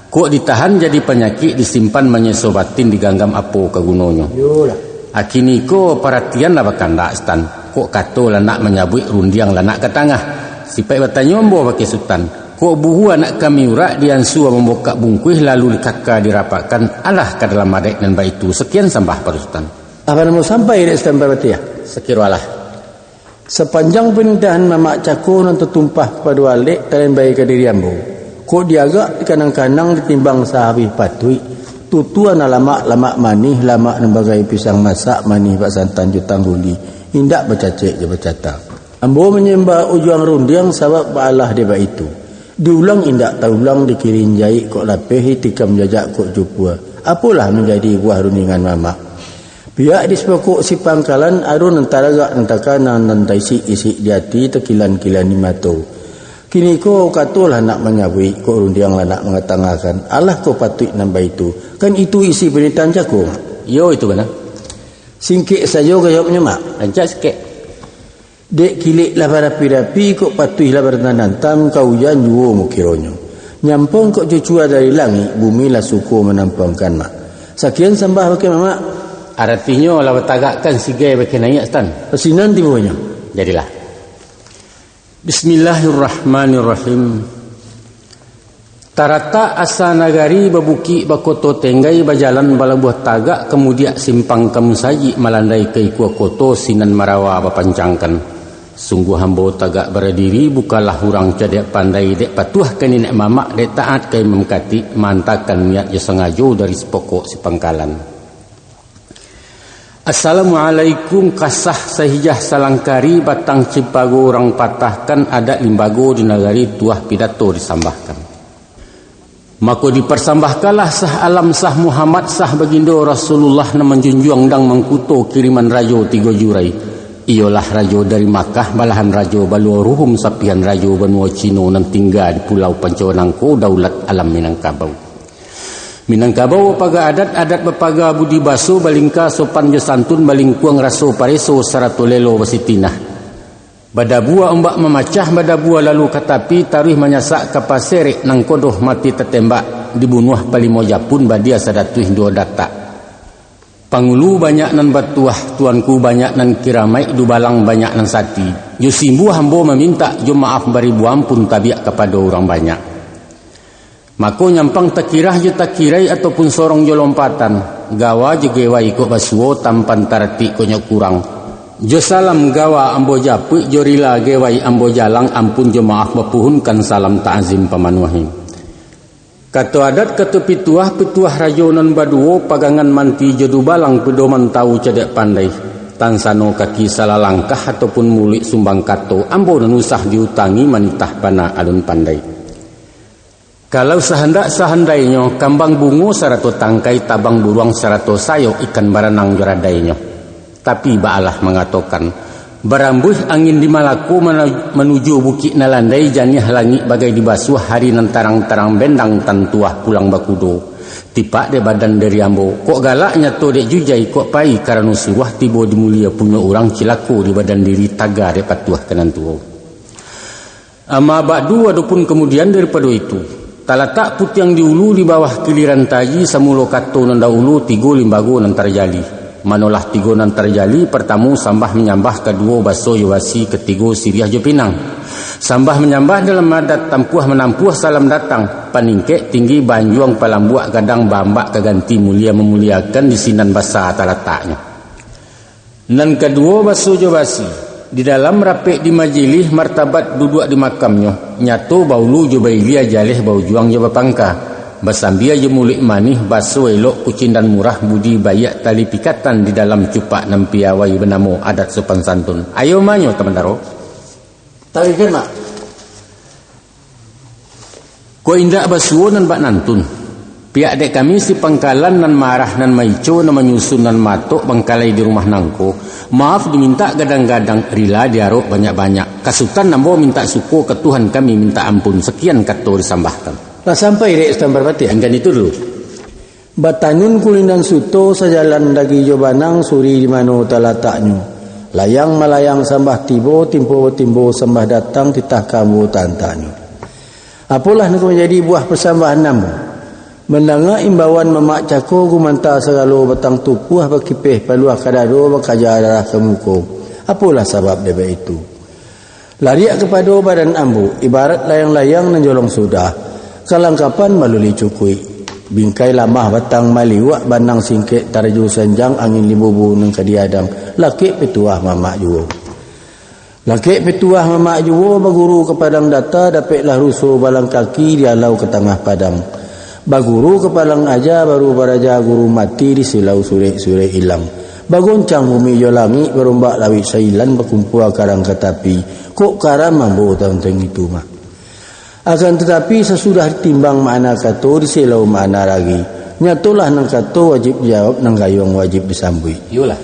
Kok ditahan jadi penyakit disimpan menyesobatin diganggam apo kagunonyo. Yolah. Akini ko perhatian lah bakanda stan. Kok kato lah nak menyabui rundiang lah nak ke tengah. Sipai bertanya ambo pakai sultan. Kok buhu anak kami urak diansu membuka bungkuih lalu kakak dirapatkan alah ke dalam madek dan baik itu. Sekian sambah para sultan. Apa nama sampai di stan berarti ya? Sekirualah. Sepanjang perintahan mamak cako nan tertumpah kepada walik kalian bayi ke diri ambo. Kok diagak kanang-kanang ditimbang sahabih patui. Tutuan lamak manih lamak nembagai pisang masak manih bak santan jutang guli. Indak bercacik je bercata. Ambo menyembah ujuang rundiang sebab baalah dia bak itu. Diulang indak taulang dikirin jahit kok lapeh tikam jajak kok jupua. Apalah menjadi buah rundingan mamak. Pihak di sepokok si pangkalan arun nantaraga nantakanan nantai isi di hati tekilan-kilan di mato. Kini ko katolah nak menyabui ko rundiang lah nak mengatangahkan. Allah ko patut nambah itu. Kan itu isi pernyataan cako. Yo itu benar. Singkik saja jawabnya mak. Ancak sikit. Dek kilik lah barapi-rapi kok patuh lah bernantam kau jan juo mukironyo. Nyampong kok cucua dari langit bumi lah suku menampangkan mak. Sekian sambah pakai mamak. Artinya lah bertagakkan sigai bagi naik stan. Pesinan timunya. Jadilah. Bismillahirrahmanirrahim. Tarata asa nagari babuki bakoto tenggai bajalan balabuh tagak kemudian simpang kemusaji malandai ke ikua koto sinan marawa bapancangkan. Sungguh hambo tagak berdiri bukalah hurang cadek pandai dek patuh ke nenek mamak dek taat ke memkati mantakan niat je sengajo dari sepokok si pangkalan. Assalamualaikum kasah sahijah salangkari batang cipago orang patahkan adat limbago di nagari tuah pidato disambahkan. Maka dipersambahkanlah sah alam sah Muhammad sah bagindo Rasulullah na menjunjung dang mengkuto kiriman rajo 3 jurai. Ialah rajo dari Makkah balahan rajo balua ruhum sapihan rajo benua Cino nan tinggal di pulau Panconangko daulat alam Minangkabau. Minangkabau paga adat bepaga budi baso balingka sopan je santun balingkuang raso pareso sarato lelo basitinah. Badabua ombak memacah badabua lalu katapi tarih menyasak kapaserek nang kodoh mati tertembak dibunuh palimoja pun badia sadatuih 2 data. Pangulu banyak nan batuah tuanku banyak nan kiramai dubalang banyak nan sati. Yusimbu hambo meminta jo maaf baribu ampun tabiak kepada orang banyak. Mako nyampang takirah je takirai ataupun sorong je lompatan. Gawa je gewai ko basuo tampan tarati konyo kurang. Jo salam gawa ambo japu jo rila gewai ambo jalang ampun jo maaf bapuhunkan salam ta'azim pamanuahim. Kato adat kato pituah rajonan baduo pagangan manti jo dubalang pedoman tahu cedek pandai. Tansano kaki salah langkah ataupun mulik sumbang kato ambo nanusah diutangi manitah pana alun pandai. Kalau sehandainya kambang bungo sarato tangkai tabang buruang sarato sayo ikan baranang joradainya. Tapi baalah mengatakan berambuh angin di Malako menuju bukit nalandai janiah langit bagai dibasuh hari nan tarang-tarang bendang tantuah pulang bakudo. Tipak de badan dari ambo kok galaknya to dek jujai kok pai karena suah tibo dimulia punya orang cilako di badan diri taga de patuah kanan tuo. Ama ba'du adapun kemudian daripada itu talatak put yang diulu di bawah kiliran taji samulo kato nan dahulu 3 limbago nan terjadi. Manolah tigonan terjali, pertama sambah menyambah, kedua baso yowasi, ketiga siriah jo pinang. Sambah menyambah dalam adat tampuah menampuah salam datang, paningkek tinggi banjuang palambuak gadang bambak keganti mulia memuliakan di sinan basa talataknya. Nan kedua baso yowasi, di dalam rapek di majlis martabat duduk di makamnya, nyato baulu jo bailia jaleh bau juang jo bapangka. Basambia je mulik manih, baso elok, kucing dan murah, budi bayak tali pikatan di dalam cupak nampiawai benamo adat sopan santun. Ayo manyo teman daro. Tahu kan mak? Ko indak basuo nan bak nantun. Pihak dek kami si pangkalan nan marah nan maico nan menyusun nan matok bangkalai di rumah nangko. Maaf diminta gadang-gadang, rila diarok banyak-banyak. Kasutan nambo minta suko ke Tuhan kami minta ampun. Sekian kato disambahkan. Nah sampai dek setempat batik. Enggan itu dulu. Batanun kulinan suto sajalan dagi jobanang suri di mano talataknyo. Layang malayang sambah tibo, timbo sambah datang titah kamu tantanyo. Apalah nak menjadi buah persambahan namu. Mendengar imbauan memak cako gumanta segalo batang tupuh bakipeh paluah kadado bakaja darah kemuko. Apalah sebab deba itu. Lariak kepada badan ambu, ibarat layang-layang nanjolong sudah. Kalangkapan maluli cukui. Bingkai lamah batang maliwak bandang singkit tarju senjang angin libubu nang kadiadang. Laki petuah mamak juwo. Laki petuah mamak juwo baguru ke padang data dapatlah rusuh balang kaki dialau ke tengah padang. Baguru ke palang aja baru baraja guru mati di silau sure-sure hilang. Bagoncang bumi jolangi berombak lawi sailan berkumpul karang ketapi. Kok karang mambu tentang itu mah. Akan tetapi sesudah timbang makna kato di silau makna lagi. Nyatulah nang kato wajib jawab nang gayung wajib disambui. Iyalah.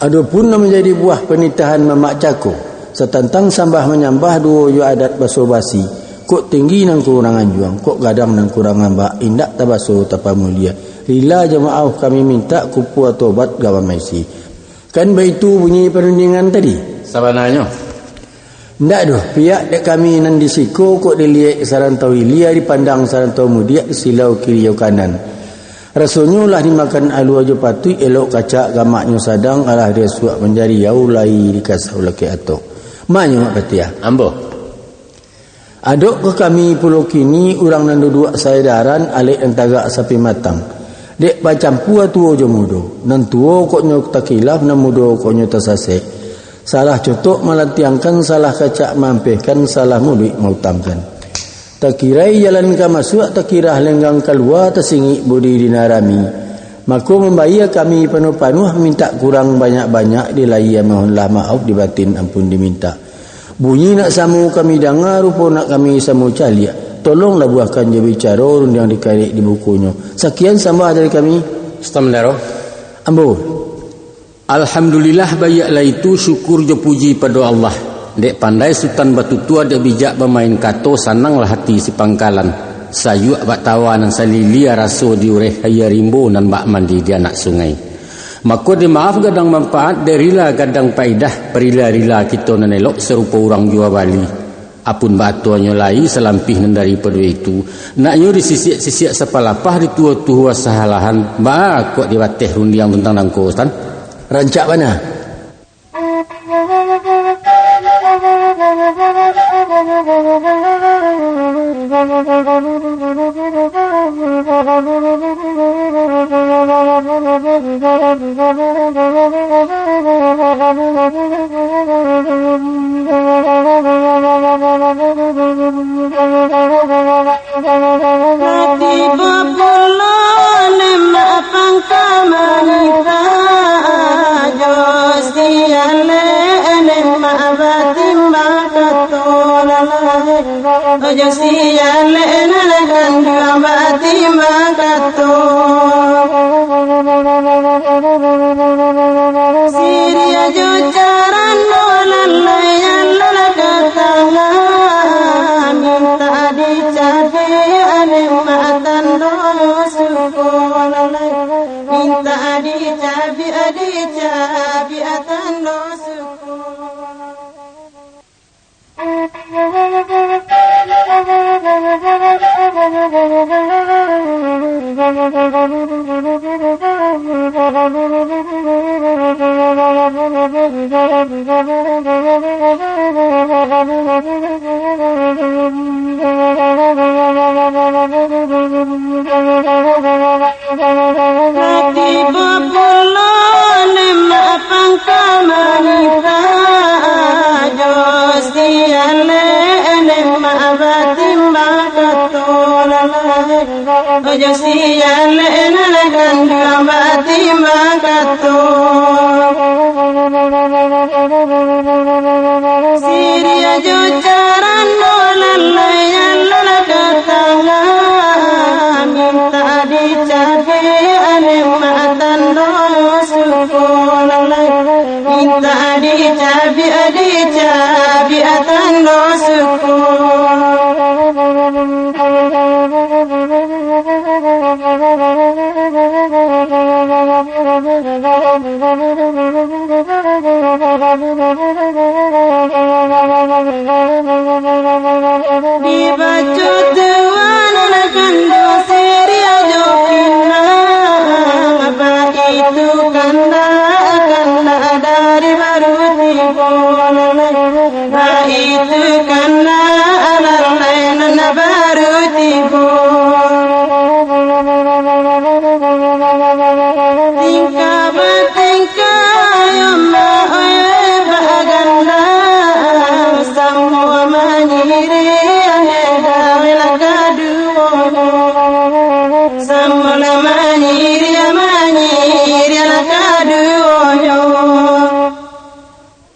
Adapun menjadi buah penitahan mamak cako. Setentang sambah menyambah dua yu adat baso basi. Kok tinggi nang kurangan juang, kok gadang nang kurangan bak indak tabaso tapa mulia. Rila jemaah kami minta kupu tobat gawan maisi. Kan baitu bunyi perundingan tadi. Sabananya. Ndak doh, pihak dek kami nan disiko kok dilihat sarantau ilia dipandang sarantau mudia silau kiri au kanan. Rasanya lah dimakan alu aja patui elok kacak gamaknya sadang alah dia suak menjadi yau lai dikasau laki atok. Maknya mak patia. Ambo. Adok ke kami pulau kini orang nan duduk saya daran alik dan tagak sapi matang. Dek pacampu atuo jo mudo. Nan tuo kok nyok takilaf nan mudo kok nyok tasasek. Salah cotok melatiangkan, salah kacak mampihkan, salah mudik mautamkan. Tak kirai jalan ke masuk, tak kira lenggang keluar, tersingi budi dinarami. Maka membayar kami penuh-penuh, minta kurang banyak-banyak, dilai mohonlah maaf, dibatin ampun diminta. Bunyi nak samu kami dengar, rupa nak kami samu caliak. Tolonglah buahkan je bicara, rund yang dikarik di bukunya. Sekian sambah dari kami. Stamdaro. Ambo. Alhamdulillah bayaklah itu syukur je puji pada Allah. Dek pandai sultan batu tua dek bijak bermain kato sananglah hati si pangkalan. Sayuk bak tawa nan salilia raso diureh haya rimbo nan bak mandi di anak sungai. Maka di maaf gadang manfaat derila gadang paidah perila-rila kita nan elok serupa orang jua Bali. Apun batuannya lai selampih nan daripada itu. Naknya disisiak-sisiak sepalapah di tua-tua sahalahan. Ba kok diwateh rundiang tentang nangko Ustaz. Rancak mana?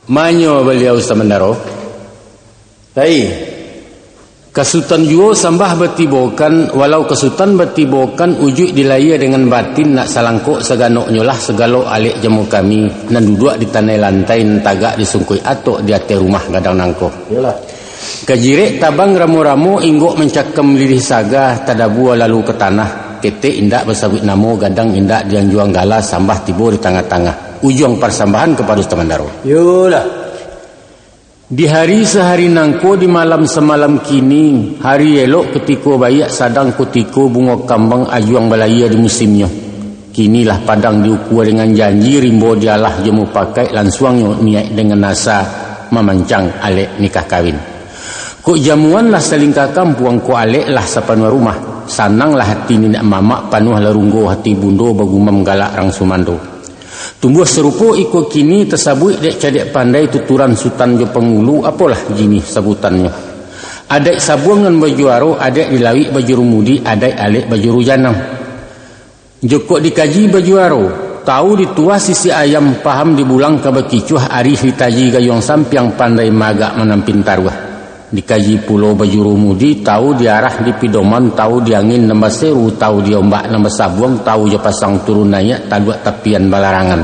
Manyo beliau samandaro. Baik. Kesutan juo sambah betibokan, walau kesutan betibokan ujuk dilaya dengan batin nak salangkok seganok nyolah segalo alik jemu kami nan duduk di tanah lantai nan tagak disungkui atok di atas rumah gadang nangko. Yalah. Kajirek tabang ramu-ramu inggok mencakem lirih saga tadabua lalu ke tanah. Kete indak bersabit namo gadang indak dian juang gala sambah tibo di tengah-tengah. Ujung persambahan kepada Ustamandaro. Yolah. Di hari sehari nangko di malam semalam kini, hari elok ketika bayak sadang kutiko bunga kambang ajuang balaya di musimnya. Kinilah padang diukur dengan janji rimbo dialah jemu pakai lansuangnya niat dengan nasa memancang alek nikah kawin. Kok jamuan lah selingkakam puang ko alek lah sapanua rumah. Sanang lah hati ninak mamak panuh larunggo hati bundo bagumam galak rang sumando. Tumbuh serupa ikut kini tersabut dek cadek pandai tuturan sultan jo pengulu apalah jini sebutannya. Adek sabuang dengan baju aro, adek dilawik baju rumudi, adek alek baju rujanang. Jokok dikaji baju aro, tahu ditua sisi ayam paham dibulang ke bekicuh arif ditaji gayong sampiang pandai magak menampin taruah. Dikaji pulau baju rumudi, tahu diarah di pidoman, tahu diangin nambah seru, tahu diombak nambah sabuang, tahu jo pasang turun naik taduak tapian balarangan.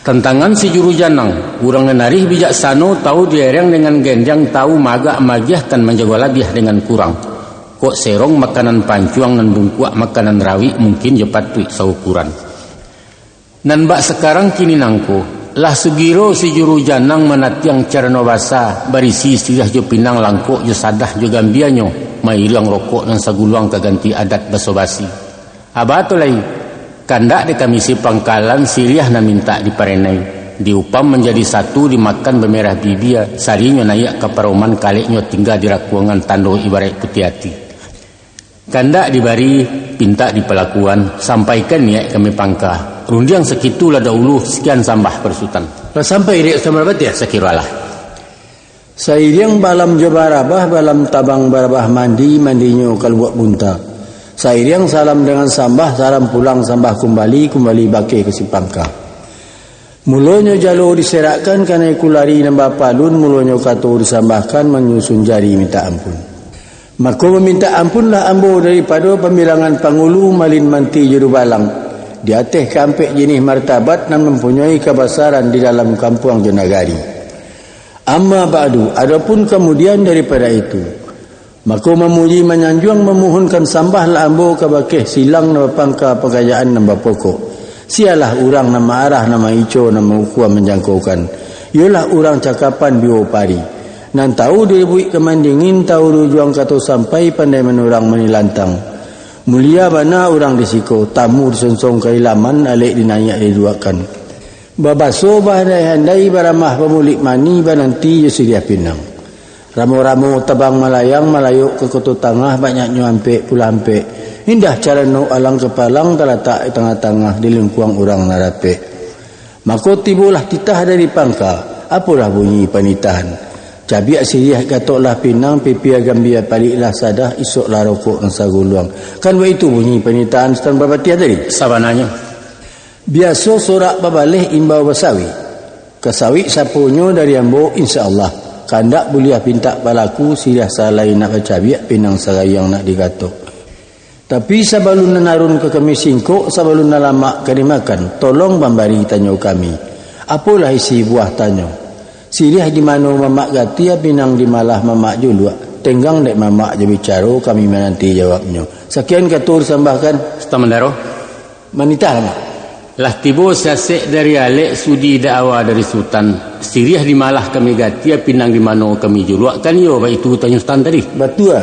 Tentangan si juru janang, urang nenarih bijaksano, tahu diereng dengan gendang, tahu magak magiah kan menjaga labiah dengan kurang. Kok serong makanan pancuang dan bungkuak makanan rawi mungkin jo patui saukuran. Nan bak sekarang kini nangko. Lah sugiro si juru janang menatiang cerno basa barisi sirah jo pinang langkok jo sadah jo gambianyo mailang rokok dan saguluang kaganti adat basobasi. Abatulai kandak de kamisi pangkalan siriah na minta diparenai diupam menjadi satu dimakan bemerah bibia sarinyo nayak kaparoman kaleknyo tinggal di rakuangan tando ibarat putih hati. Kandak dibari pinta di pelakuan sampaikan niat kami pangka. Rundiang sekitu lah dahulu sekian sambah persutan. Lah sampai dia sama berapa ya? Sekiralah. Sairiang balam jabarabah balam tabang barabah mandinyo kalau buat bunta. Sairiang salam dengan sambah salam pulang sambah kembali baki ke Sipangka. Mulonyo jalo diserakkan karena kulari nambah palun mulonyo kato disambahkan menyusun jari minta ampun. Maka meminta ampunlah ambo daripada pembilangan pangulu malin manti juru balang. Di atas kampek jenis martabat dan mempunyai kebesaran di dalam kampung Jonagari. Amma ba'du, adapun kemudian daripada itu, maka memuji menyanjuang memohonkan sambahlah ambo kabakeh silang nama pangka pegayaan nama pokok. Sialah orang nama arah nama ico nama ukuan menjangkaukan. Ialah orang cakapan biopari. Nan tahu dibuik kemandingin tahu rujuang kata sampai pandai menurang menilantang. Mulia bana orang disiko tamu disonsong keilaman alik dinayak diduakan. Babaso handai baramah pemulik mani bananti Siriah Pinang. Ramu-ramu tabang malayang malayuk ke Kota Tangah banyaknya ampe pulampe. Indah cara no alang kepalang terletak di tengah-tengah di lingkuang orang narape. Mako tibulah titah dari pangka. Apalah bunyi panitahan. Cabiak Siriah katoklah Pinang pipia gambia paliklah sadah isoklah rokok dan saguluang. Kan itu bunyi panitahan setan babatia tadi. Sabananya. Biasa sorak babalih imbau basawi. Kesawi sapunyo dari ambo insya-Allah. Kandak buliah pinta balaku Siriah salai nak kecabiak Pinang sarayang nak digatok. Tapi sabalun narun ke kami singkok sabalun lama kami makan. Tolong bambari tanyo kami. Apalah isi buah tanyo. Siriah di mana mamak gatia Pinang di malah mamak julua. Tenggang dek mamak je bicara kami menanti jawabnya. Sekian katur sambahkan. Stamandaro. Manita lama. Lah tibo sasek dari alek sudi dakwa dari sultan. Siriah di malah kami gatia Pinang di mano kami juluk kan yo ba itu tanya sultan tadi. Betul.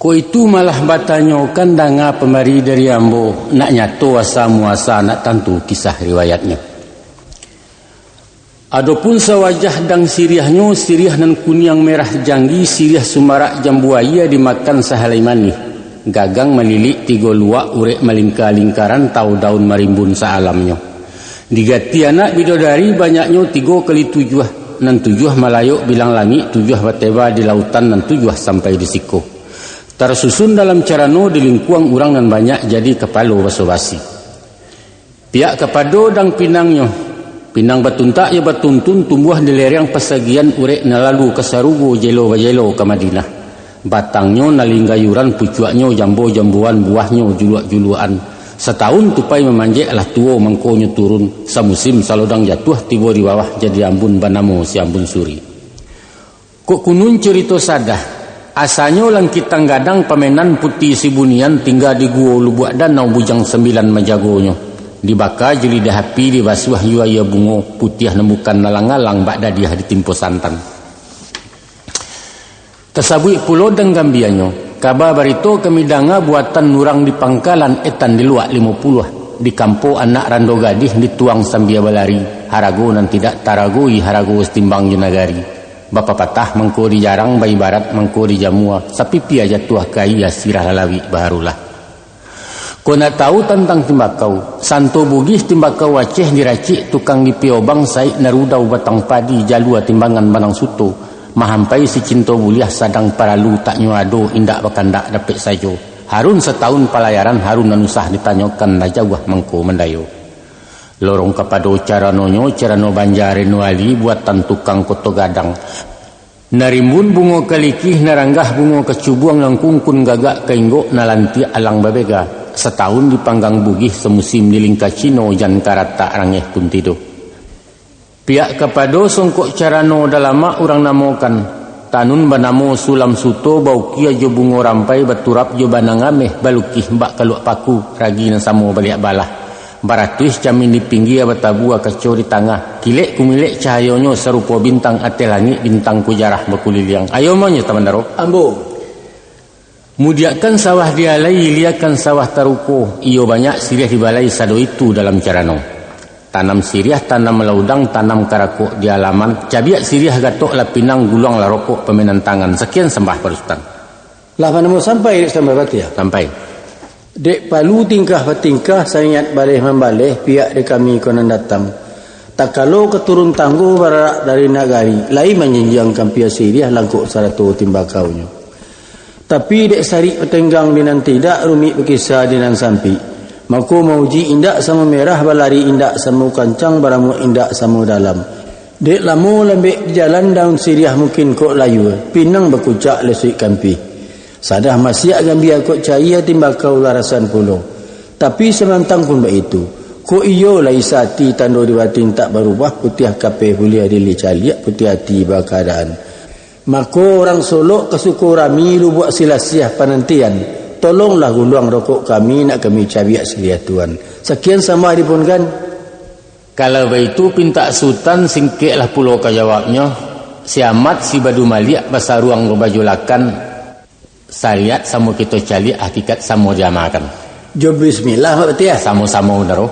Ko itu malah batanyo kan danga pemari dari ambo nak nyato asa muasa nak tantu kisah riwayatnya. Adapun sawajah dang Siriahnyo Siriah nan kuniang merah janggi Siriah sumarak jambuaya dimakan sahalaimani. Gagang melilik tiga luak urek melingkar lingkaran tau daun marimbun saalamnya. Digati anak bidodari banyaknya 3x7 nan 7 malayuk bilang langit 7 bateba di lautan nan 7 sampai di siko. Tersusun dalam carano di lingkuang urang nan banyak jadi kepalo basa-basi. Pihak kepado dang Pinangnya. Pinang batuntak ya batuntun tumbuh di lereng pesagian urek nalalu kesarugo jelo bajelo ke Madinah. Batangnya nalinggayuran pucuaknya jambu-jambuan buahnya juluak-juluan. Setahun tupai memanjek lah tuo mangkonya turun. Samusim salodang jatuh tiba di bawah jadi ambun banamo si ambun suri. Kok kunun cerita sadah. Asalnya langkitang gadang pamenan putih si bunian tinggal di gua lubuak danau bujang 9 majagonya. Dibaka jeli dahapi dibasuh yuaya bungo putih nembukan nalang-alang bakda dia ditimpo santan. Tersabui pulau dan gambianyo. Kabar barito kami danga buatan nurang di pangkalan etan di luak 50. Di kampo anak rando gadih dituang sambia balari. Harago nan tidak taragoi harago setimbang junagari. Bapa patah mengko di jarang bayi barat mengko di jamua. Sapi pia jatuh kai ya sirah lalawi baharulah. Kau nak tahu tentang timbakau. Santo bugis timbakau Aceh diracik tukang di piobang saik narudau batang padi jalua timbangan banang suto. Mahampai si cinta buliah sadang paralu tak nyuado indak bakandak dapet sajo. Harun setahun pelayaran Harun nanusah ditanyakan dajawah mengko mendayo. Lorong kapado caranonyo carano banjare nuali buatan tukang koto gadang. Narimbun bungo kalikih naranggah bungo kecubuang langkungkun gagak kainggo nalanti alang babega. Setahun dipanggang bugih semusim di lingka Cino jan karata rangeh kuntido. Pihak kapado songkok carano dalama orang namokan. Tanun banamo sulam suto bau kia jo bungo rampai baturap jo banangameh balukih mbak kaluak paku ragi nan samo baliak balah. Baratuis camin di pinggir batabua kacau di tengah. Kilek kumilek cahayonyo serupa bintang ate langit bintang kujarah bakuliliang. Ayo maunya Tamandaro. Ambo. Mudiakan sawah dialai liakan sawah taruko. Iyo banyak Siriah dibalai sado itu dalam carano. Tanam Siriah, tanam melaudang, tanam karakok di halaman. Cabiak Siriah gatok lah Pinang guluang lah rokok pemenan tangan. Sekian sembah Perustan. Lah mana mau sampai sampai berarti ya? Sampai. Dek palu tingkah bertingkah sangat balih membalih pihak de kami konan datang. Tak kalau keturun tangguh barak dari nagari, lain menjenjangkan pihak Siriah langkuk saratu timbakaunya. Tapi dek sari petenggang dinan tidak rumit berkisah dinan sampi. Maka mauji indak sama merah balari indak sama kancang baramu indak sama dalam. Dek lamo lembek jalan daun Siriah mungkin kok layu. Pinang berkucak lesui kampi. Sadah masih gambia kok cahaya timbakau larasan pulau. Tapi semantang pun begitu. Kok iyo lai sati tando di batin tak berubah putih kape bulia dili caliak putih hati bakadaan. Maka orang Solok kesukurami lu buat silasiah panantian. Tolonglah guluang rokok kami nak kami cabiak Siriah Tuan. Sekian sama dipun kan. Kalau begitu pinta sultan singkeklah pulau kajawabnya. Si amat si badu maliak bahasa ruang berbajulakan. Syariat sama kita cali hakikat sama diamalkan. Jom bismillah berarti ya. Sama-sama Daro.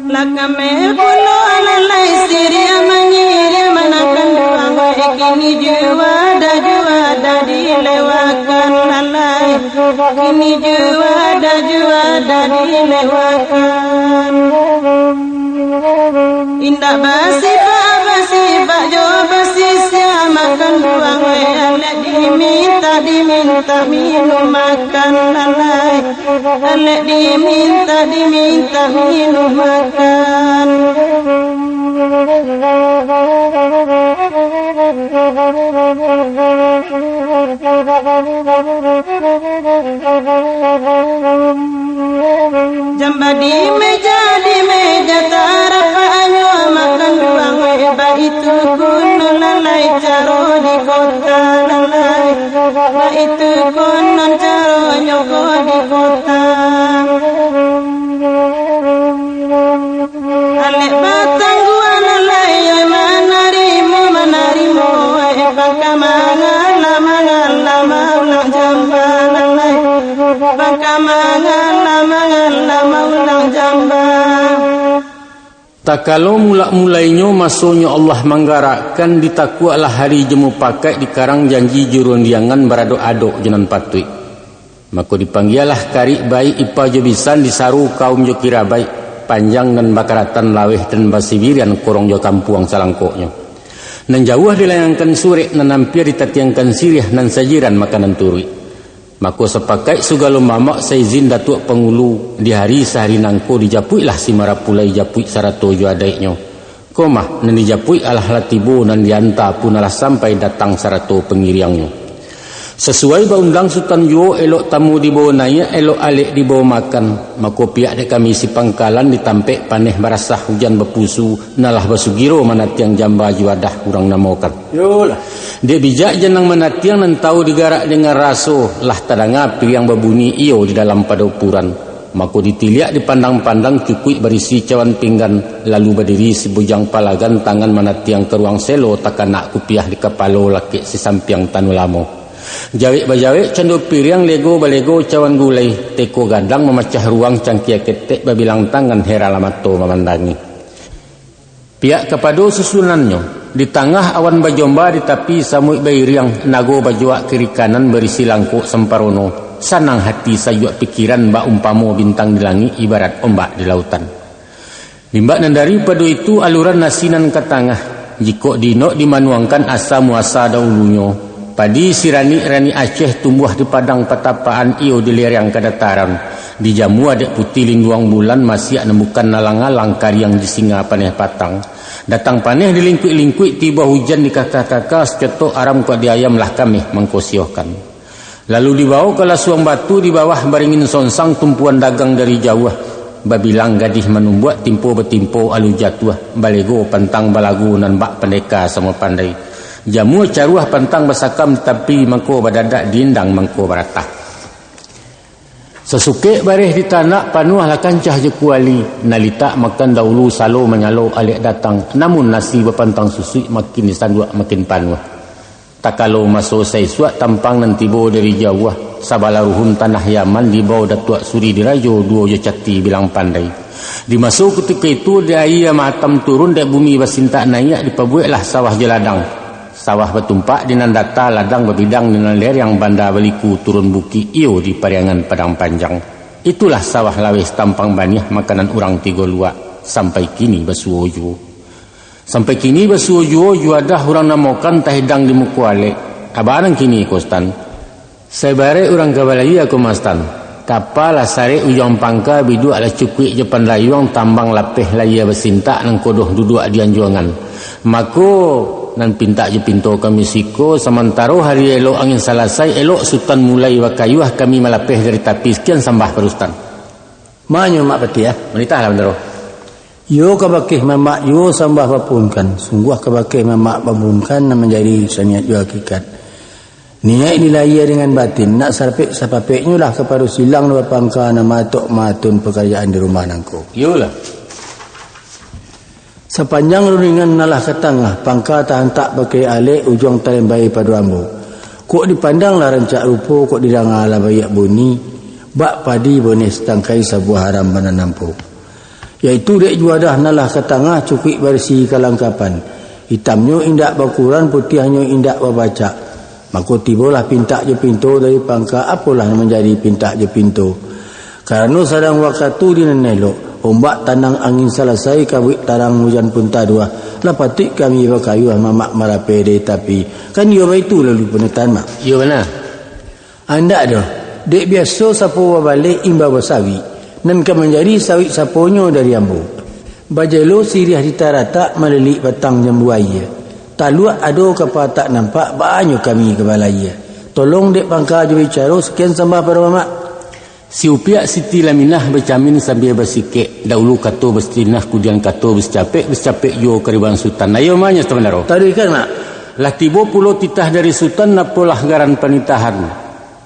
Lakame pulo lalai siria mangiria manakan duang kini juada dilewakan lalai kini juada dilewakan indah basi pak jo basi makan duang alek diminta minum makan lalai alek diminta minum makan jamba di meja tarapanyo makan duang ba itu konon lalai caro di kota lalai ba itu konon caro nyoko di kota alek batang gua lalai manarimo bangka mangala ulang jamba lalai bangka mangala ulang jamba. Tak kalau mulainya masuknya Allah menggarakkan ditakwalah hari jemu pakai di karang janji jurun diangan berado-ado jenan patui. Maka dipanggilah kari baik ipa jobisan disaru kaum jo kira baik panjang dan bakaratan laweh dan basibirian korong jo kampuang salangkoknya. Nan jauh dilayangkan sore nan hampir ditatiangkan sirih nan sajiran makanan turui. Maka sepakai sugalo mamak seizin datuk pengulu di hari sehari nangko dijapui lah si marapulai japui sarato jo adaiknya. Komah nan dijapui alah latibo nan dianta pun alah sampai datang sarato pengiriangnya. Sesuai baundang Sultan Juo elok tamu dibawa naya elok alik dibawa makan. Maka pihak dek kami si pangkalan ditampek paneh barasah hujan berpusu nalah basugiro manatiang jamba juadah kurang namokan. Yolah. Dia bijak jenang manatiang nan tahu digarak dengan raso lah tadanga yang berbunyi iyo di dalam pada ukuran. Maka ditiliak dipandang-pandang cukui berisi cawan pinggan lalu berdiri si bujang palagan tangan manatiang ke ruang selo takanak kupiah di kepalo laki si sampiang tanu lamo. Jawik bajawik cendu piriang lego balego cawan gulai teko gadang memecah ruang cangkia ketek babilang tangan hera lamato memandangi. Pihak kepada susunannya di tengah awan bajomba di tepi samui bairiang nago bajuak kiri kanan berisi langkuk semparono sanang hati sayuak pikiran mbak umpamo bintang di langit ibarat ombak di lautan. Limbak nan daripada itu aluran nasinan ke tengah jika dino dimanuangkan asa muasa dahulunya. Padi sirani rani Aceh tumbuh di padang petapaan iyo di lereng kedataran. Di jamu adik putih linduang bulan masih nemukan nalang-alang kariang di singa paneh patang. Datang paneh dilingkuik-lingkuik tiba hujan di kakak-kakak secetok aram kuat di ayam lah kami mengkosiohkan. Lalu dibawa ke lasuang batu di bawah baringin sonsang tumpuan dagang dari jauh. Babilang gadih menumbuat timpo betimpo alu jatuh. Balego pantang balagu nan bak pendeka sama pandai. Jamu caruah pantang basakam tapi mangko badadak diindang mangko baratah. Sesuke bareh di tanah panuah lah kancah je kuali nalita makan dahulu salo menyalo alik datang namun nasi berpantang susui makin disandua makin panuah. Tak kalau masuk saya suat tampang nan tibo dari jauh sabalaruhun tanah Yaman di bawah Datuk Suri Dirajo dua je cati bilang pandai. Dimasuk ketika itu dia ia matam turun dari bumi basinta naik dipabuiklah sawah jeladang. Sawah bertumpak di nandata ladang berbidang dengan ler yang banda beliku turun buki iyo di pariangan padang panjang. Itulah sawah lawes tampang banyak makanan orang tiga luak sampai kini basuojo. Sampai kini basuojo juadah orang namokan tahidang di mukuale. Abarang kini kostan. Sebare orang kabalaya ko mastan. Kapal sare ujang pangka bidu ala cukui jepan layuang tambang lapeh laya besinta nang kodoh duduk di anjuangan. Mako nan pinta je pinto kami siko sementara hari elok angin salasai elok sultan mulai wakayuah kami malapeh dari tapi sekian sambah perustan. Manyo mak peti ya. Menitah lah bendero. Yo kabakeh mamak yo sambah bapunkan. Sungguh kabakeh mamak babunkan nan menjadi saniat yo hakikat. Niat dilaya dengan batin nak sarpek sapapeknya lah kepada silang dua pangka nama tok matun pekerjaan di rumah nangko. Yolah. Sepanjang runingan nalah ke tengah, pangka tahan tak pakai alik ujung talembai padu ambo. Kok dipandang lah rancak rupo, kok didangar lah bayak bunyi, bak padi boleh setangkai sebuah haram menanampu. Iaitu dek juadah nalah ke tengah cukik bersih kelengkapan. Hitamnya indak berkurang, putihnya indak berbaca. Maka tibalah pintak je pintu dari pangka, apalah menjadi pintak je pintu. Kerana sedang waktu di nenelok. Ombak tanang angin selesai, kawik tarang hujan pun tak dua. Lah patut kami berkayu mamak marape deh, tapi kan dia itu lalu penetan mak. Ya benar. Anda dah. Dek biasa sapo balik imba bersawi. Nan kan menjadi sawit saponyo dari ambo. Bajelo sirih ditarata melelik batang jambu air. Taluak ado kapa tak nampak banyak kami ke balaya. Tolong dek pangka je bicara sekian sembah para mamak. Si upiak Siti Laminah bercamin sambil bersikik. Dahulu kato berstinah, kemudian kato bercapek yo keriban sultan. Ayo manya sebenarnya. Tadi kan mak. Lah tiba pulau titah dari sultan napolah garan penitahan.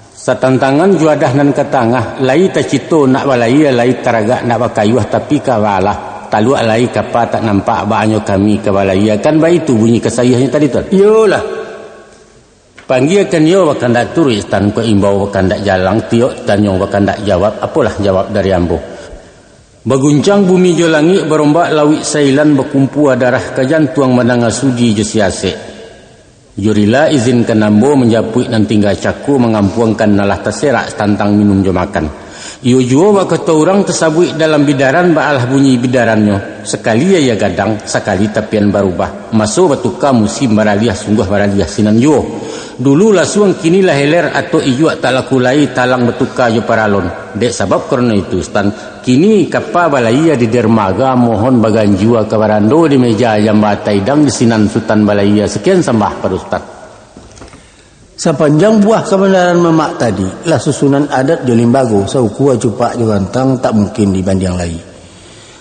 Satantangan juadah nan ketangah. Lai tak cito nak balai, lai taraga nak bakayuah tapi kawalah. Talu alai kapa tak nampak banyak kami kabalaya. Kan baik itu bunyi kesayahnya tadi tu. Yolah. Panggilkan yo bakan dak turis tan ko imbau bakan dak jalang tiok dan yo bakan dak jawab. Apalah jawab dari ambo. Baguncang bumi jo langit berombak lawik sailan berkumpu darah kajan tuang menanga sudi je siasek. Jurila izinkan ambo menjapui nan tinggal caku mengampuangkan nalah terserak tantang minum jo makan. Iyo juo kata orang tersabui dalam bidaran baalah bunyi bidarannya. Sekali ya gadang, sekali tapian berubah. Masuk batuka musim baraliah sungguh baraliah sinan juo. Dulu lasuang kini lah heler atau ijuak tak laku lai talang batuka jo paralon. Dek sebab kerana itu stan kini kapa balaya di dermaga mohon bagan jua kabarando di meja yang batai dang di sinan sultan balaya. Sekian sembah pada ustaz. Sepanjang buah kebenaran mamak tadi, lah susunan adat di limbago, sauku acupak jurantang tak mungkin dibanding lain.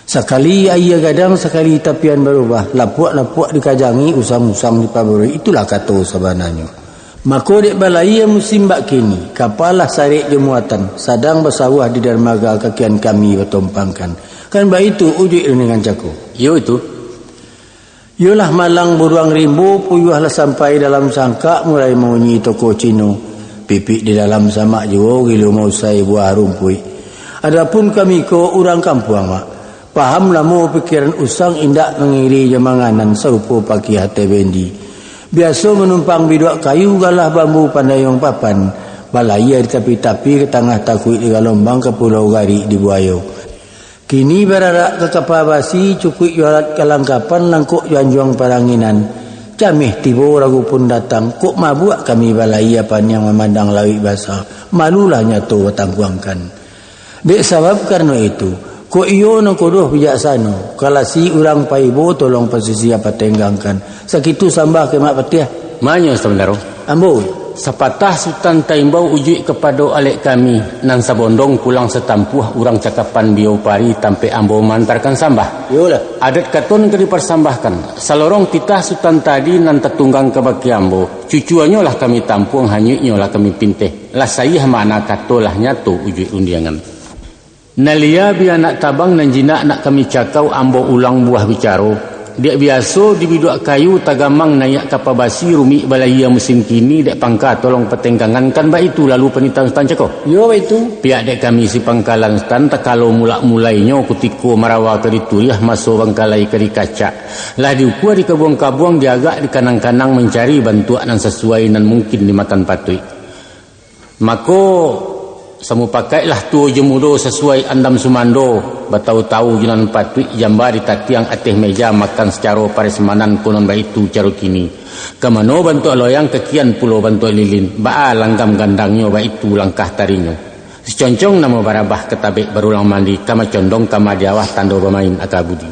Sekali ayah gadang, sekali tapian berubah, lapuak-lapuak dikajangi, usang-usang dipaburi, itulah kata sebenarnya. Maka dek balai musim bak kini, kapalah sarik jemuatan, sadang bersawah di dermaga kakian kami bertumpangkan. Kan baik itu ujuk dengan caku. Yo itu. Yolah malang buruang rimbu, puyuhlah sampai dalam sangka, mulai mengunyi toko Cino. Pipik di dalam samak juga, gilu mau saya buah rumpui. Adapun kami ko orang kampung mak. Pahamlah mau pikiran usang indak mengiri jemanganan serupa pagi hati bendi. Biasa menumpang biduak kayu galah bambu pandayong papan. Balaya di tepi-tepi ke tengah takut di galombang ke pulau Gari di Buayo. Kini berarak ke kapal basi cukup jualat kelengkapan langkuk juang paranginan. Camih tiba ragu pun datang. Kok mabuk kami balai apan yang memandang lawik basah. Malulah nyatu bertangguangkan. Dek sebab karena itu. Kok iyo nak kodoh bijaksana. Kalau si orang paibo tolong posisi apa tenggangkan. Sekitu sambah ke mak petiah. Manya sebenarnya. Ambo. Sepatah Sultan Taimbau uji kepada alek kami nan sabondong pulang setampuh urang cakapan biopari tampe ambo mantarkan sambah. Yolah. Adat katon ke dipersambahkan. Salorong titah Sultan tadi nan tertunggang ke baki ambo. Cucuannya lah kami tampung, hanyutnya lah kami pinteh. Lah saya mana katolah nyatu uji undiangan. Nalia bi anak tabang nan jinak nak kami cakau ambo ulang buah bicaro. Dia biasa di biduak kayu tagamang nayak kapabasi rumi balaya musim kini dek pangka tolong petenggangan kan ba itu lalu penitan stan cako. Yo itu. Pihak dek kami si pangkalan stan tak kalau mulainya kutiko marawa ke dituriah masuk bangkalai ke di kaca. Lah diukua di kabuang-kabuang diagak di kanang-kanang mencari bantuan yang sesuai dan mungkin di matan patui. Mako samu pakailah tu jemudo sesuai andam sumando batau-tau junan patui jamba di tatiang ateh meja makan secara paresmanan konon ba itu caro kini kamano bantu loyang kekian pulau bantu lilin ba langgam gandangnya ba itu langkah tarinyo seconcong namo barabah ketabek berulang mandi kama condong kama diawah tando bermain akabudi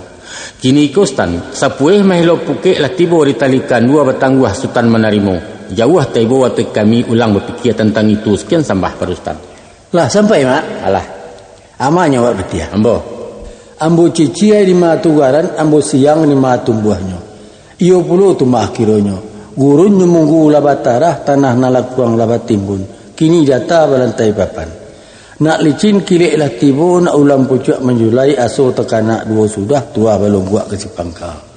kini kostan sapueh mahilo puke lah tibo ditalikan dua batangguah sultan menarimo jauh taibo waktu kami ulang berfikir tentang itu sekian sambah parustan. Lah sampai mak. Alah. Amanya wak betia. Ambo. Ambo ciciai di matugaran, ambo siang di matumbuahnya. Iyo puluh tu mah kironyo. Gurun nyemunggu labatarah tanah nalak kuang labat timbun. Kini data balantai papan. Nak licin kilik lah tibo nak ulam pucuk menjulai aso tekanak dua sudah tua belum buat kesipangkal.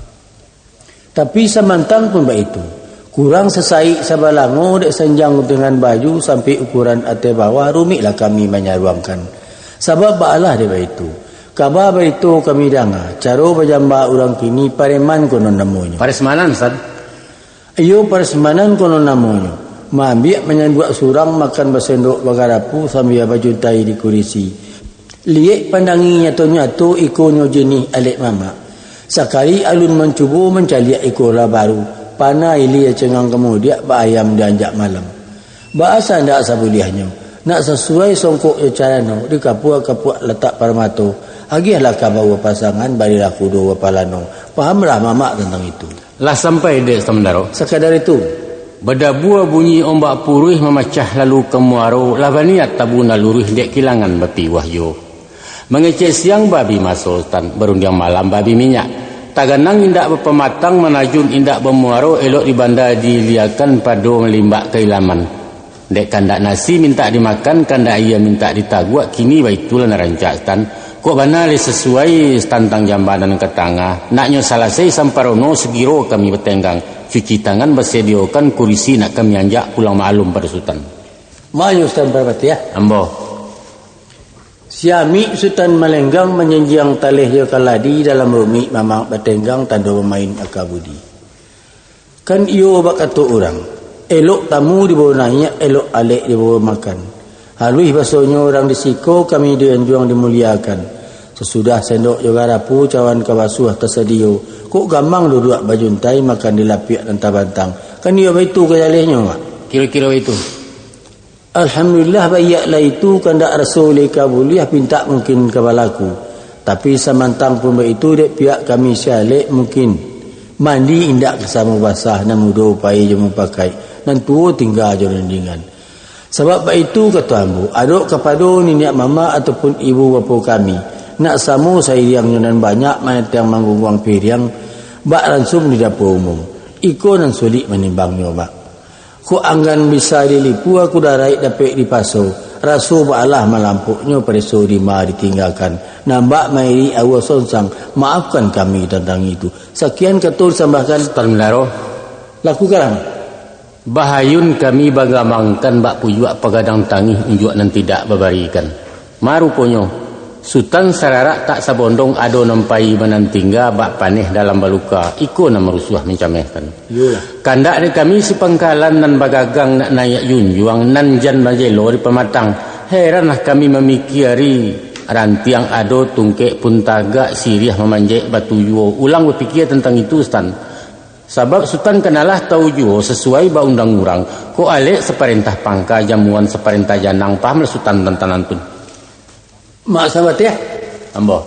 Tapi samantang pun itu kurang sesaik sabalango dek senjang dengan baju sampai ukuran atas bawah, rumitlah kami menyaruangkan. Sebab baalah dia itu. Kabar itu kami dengar. Caro berjamba orang kini pareman konon namanya. Paresmanan, Ustaz? Iyo paresmanan konon namanya. Mambik menyanduk surang makan bersendok bagarapu sambil baju tai di kurisi. Liek pandangi nyatu-nyatu ikonyo jenih alik mama. Sekali alun mencubu mencaliak ikola baru. Panai lia cengang kemudian bayam dianjak malam. Bahasa ndak sabuliahnya. Nak sesuai songkok carano di kapua-kapua letak parmato. Agilah kabawa pasangan barilah kudo wapalano. Pahamlah mama tentang itu. Lah sampai dek Samdaro. Sekadar itu. Bedabua bunyi ombak puruh memecah lalu ke muaro. Labaniat tabuna luruh dek kilangan beti wahyu. Mengecek siang babi masultan. Berundiang malam babi minyak. Taganang indak berpematang menajun indak bermuaro elok di bandar diliakan padu melimbak keilaman. Dek kandak nasi minta dimakan, kandak ia minta ditaguak, kini baitulah nerancaktan. Kok banali sesuai tantang jambanan ke tangah. Naknya salasai samparono segiro kami bertenggang. Cuci tangan bersediokan kurisi nak kami anjak pulang maklum pada sultan. Mayu Sultan Parvati ya. Ambo. Siami Sultan Melenggang menyenjiang talih yo kaladi dalam rumi mamang bertenggang tanda bermain akabudi. Kan iyo bakato orang. Elok tamu dibawa naik, elok alik dibawa makan. Halus basonya orang disiko kami dianjuang dimuliakan. Sesudah sendok juga rapu cawan kabasuh tersedio. Kok gampang duduk bajuntai makan dilapiak dan tabantang. Kan iyo itu kejalihnya mak. Kira-kira itu. Alhamdulillah bayaklah itu kandak Rasul kabuliah pinta mungkin kepalaku. Tapi samantang pun itu dek pihak kami syalik mungkin mandi indak kesama basah dan mudah upaya jemu pakai dan tua tinggal jorendingan. Sebab itu kata ambu aduk kepada nenek mama ataupun ibu bapa kami nak samu saya yang nyonan banyak mana yang manggung piriang bak langsung di dapur umum. Iko nan sulit menimbang nyoba. Ku anggan bisa dilipu aku darai dapat dipaso. Rasul ba'alah malampuknya pereso lima ditinggalkan. Nambak mairi awas sonsang. Maafkan kami tentang itu. Sekian ketul sambahkan. Sultan Melaro. Lakukan. Bahayun kami bagamangkan bak pujuak pegadang tangih unjuk nan tidak babarikan. Maruponyo. Sultan sararak tak sabondong ado nampai menantingga bak paneh dalam baluka. Iko na merusuh mencamehkan. Yulah. Kandak ni kami sepangkalan nan bagagang nak naik yunjuang nan jan majelo di pematang. Heranlah kami memikiri rantiang ado tungkek pun tagak siriah memanjek batu yuo. Ulang berfikir tentang itu Ustaz. Sebab Sultan kenalah tahu juo sesuai ba undang urang. Ko alek seperintah pangka jamuan seperintah janang paham Sultan tentang antun. Mak sahabat ya. Ambo.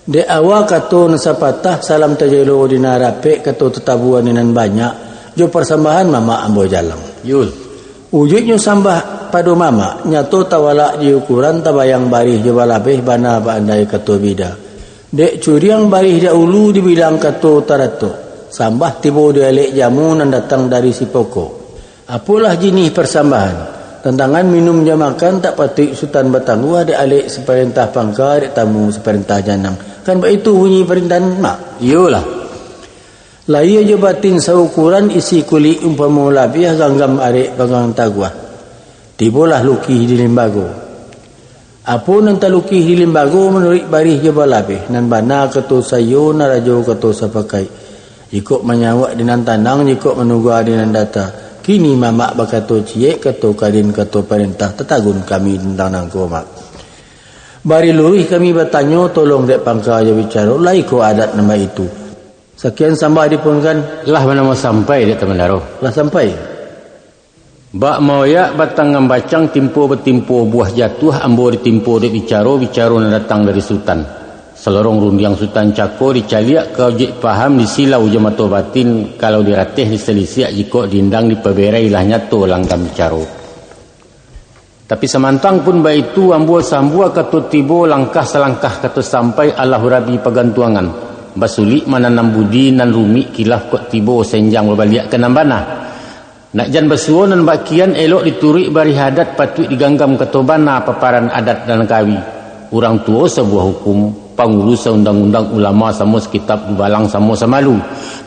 De awal kato nasapatah salam tajelo di narape kato tetabuan nan banyak. Jo persambahan mama ambo jalang. Yul. Wujudnya sambah pada mama nyato tawala di ukuran tabayang barih jo balabeh bana ba andai kato bida. Dek curiang barih dahulu dibilang kato tarato. Sambah tibo dialek jamu nan datang dari si pokok. Apalah jenis persambahan. Tentangan minum jam makan tak patut Sultan bertangguh ada alik seperintah pangka ada tamu seperintah janang. Kan itu bunyi perintah mak. Iyalah. Lai aja batin seukuran isi kulit umpama labiah ganggam arek pegang taguah. Tibolah lukih di lembago. Apa nan talukih di lembago menurut barih je balabeh nan bana keto sayo narajo keto sapakai. Ikut menyawak dinan tanang ikut menunggu dinan data. Kini mamak bakato ciek kato kadin kato perintah tetagun kami tentang nangko mak. Bari lurih kami bertanya tolong dek pangka aja bicara lai ko adat nama itu. Sekian sambah dipunkan lah mana mau sampai dek teman daro. Lah sampai. Bak moyak batang ngambacang timpo betimpo buah jatuh ambo ditimpo dek bicara nan datang dari Sultan. Selorong rundiang Sultan Cako dicaliak kau jik paham disilau je mato batin kalau diratih diselisiak jikok dindang dipeberai lah nyato langkam bicaro. Tapi semantang pun baik itu ambua sambua kato tibo langkah selangkah kato sampai Allah rabi pagantuangan. Basulik mananam budi nan rumi kilaf kok tibo senjang berbaliak ke nambana. Nak jan basuo nan bakian elok diturik bari hadat patut diganggam kato bana paparan adat dan kawi. Orang tua sebuah hukum pangurus undang-undang ulama sama sekitab balang sama samalu.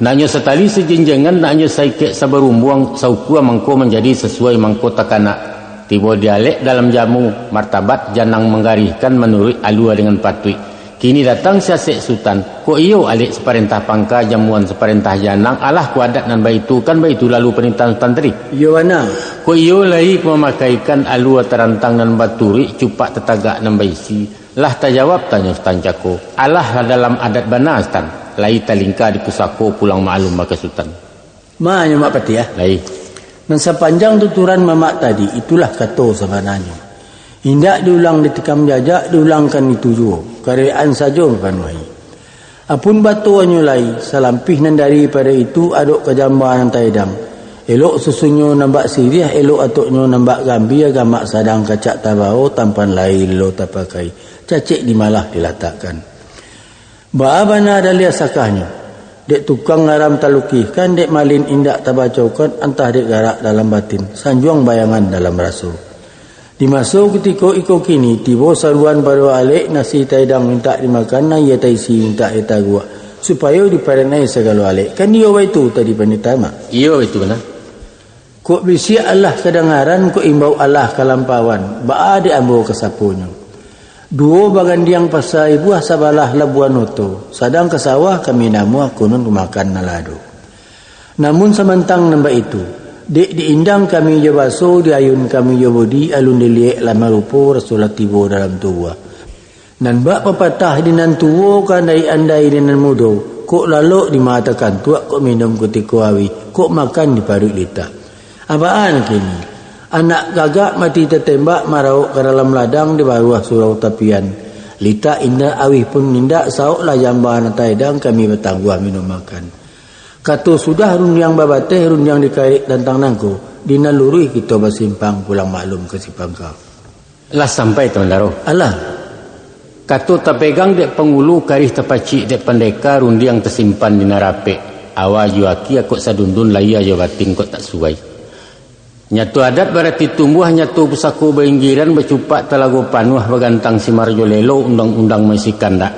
Naknya setali sejenjangan, naknya saikek sabarumbuang saukua mangko menjadi sesuai mangko takana. Tiba dialek dalam jamu martabat janang menggarihkan menurut alua dengan patui. Kini datang siasek sultan, ko iyo alik separentah pangka jamuan separentah janang, alah ku adat nan baitu kan baitu lalu perintah sultan teri. Iyo mana? Ko iyo lai memakaikan alua terantang dan baturi cupak tetagak nan baisi. Lah tajawab tanya sultan cako, alah dalam adat bana sultan, lai talingka di pusako pulang maklum maka sultan. Mahanya mak pati ya. Lai. Dan sepanjang tuturan mamak tadi, itulah kata sebenarnya. Hindak diulang ditekam jajak, diulangkan itu juga. Karyaan saja bukan wahi. Apun batu anyulai, salampih nan daripada itu aduk kejambaran taidang. Elok susunyo nambak sirih, elok atuknyo nambak gambi, agamak sadang kacak tabao, tampan lain lo tapakai. Cacik di malah diletakkan. Baabana ada lihat sakahnya. Dek tukang ngaram talukihkan, dek malin indak tabacaukan, antah dek garak dalam batin. Sanjuang bayangan dalam rasul. Di masa ketika iko kini tiba saruan baru alik nasi taidang minta dimakan na ia taisi minta eta gua supaya diparenai segala alik. Kan dia itu tadi penitama. Iyo itu benar. Kok bisi Allah kedengaran kok imbau Allah kalampawan. Ba ada ambo kesapunyo. Dua bagan diang pasai buah sabalah labuan oto. Sadang ke sawah kami namu akunun makan nalado. Namun semantang nambah itu. Dek diindang kami je baso, diayun kami je bodi, alun diliek lama rupo Rasulullah tiba dalam tua. Nan bak pepatah dinan tua kan andai dinan mudo. Kok lalok dimatakan tuak, kok minum ketika awi, kok makan di parut lita. Apaan kini? Anak gagak mati tertembak marau ke dalam ladang di bawah surau tapian. Lita indah awi pun nindak sauk lah jambahan taidang kami bertangguh minum makan. Kata sudah runjang babateh, runjang dikarik dan tangnangku. Dinalurui kita bersimpang pulang maklum ke Sipangka. Lah sampai teman daro. Alah. Kata terpegang dek pengulu karih terpacik dek pendeka rundi yang tersimpan di narape. Awa juaki akut sadundun laya jawatin kok tak suai. Nyatu adat berarti tumbuh nyatu pusako beinggiran bercupak telago panuh bagantang simarjo lelo undang-undang masikan dak.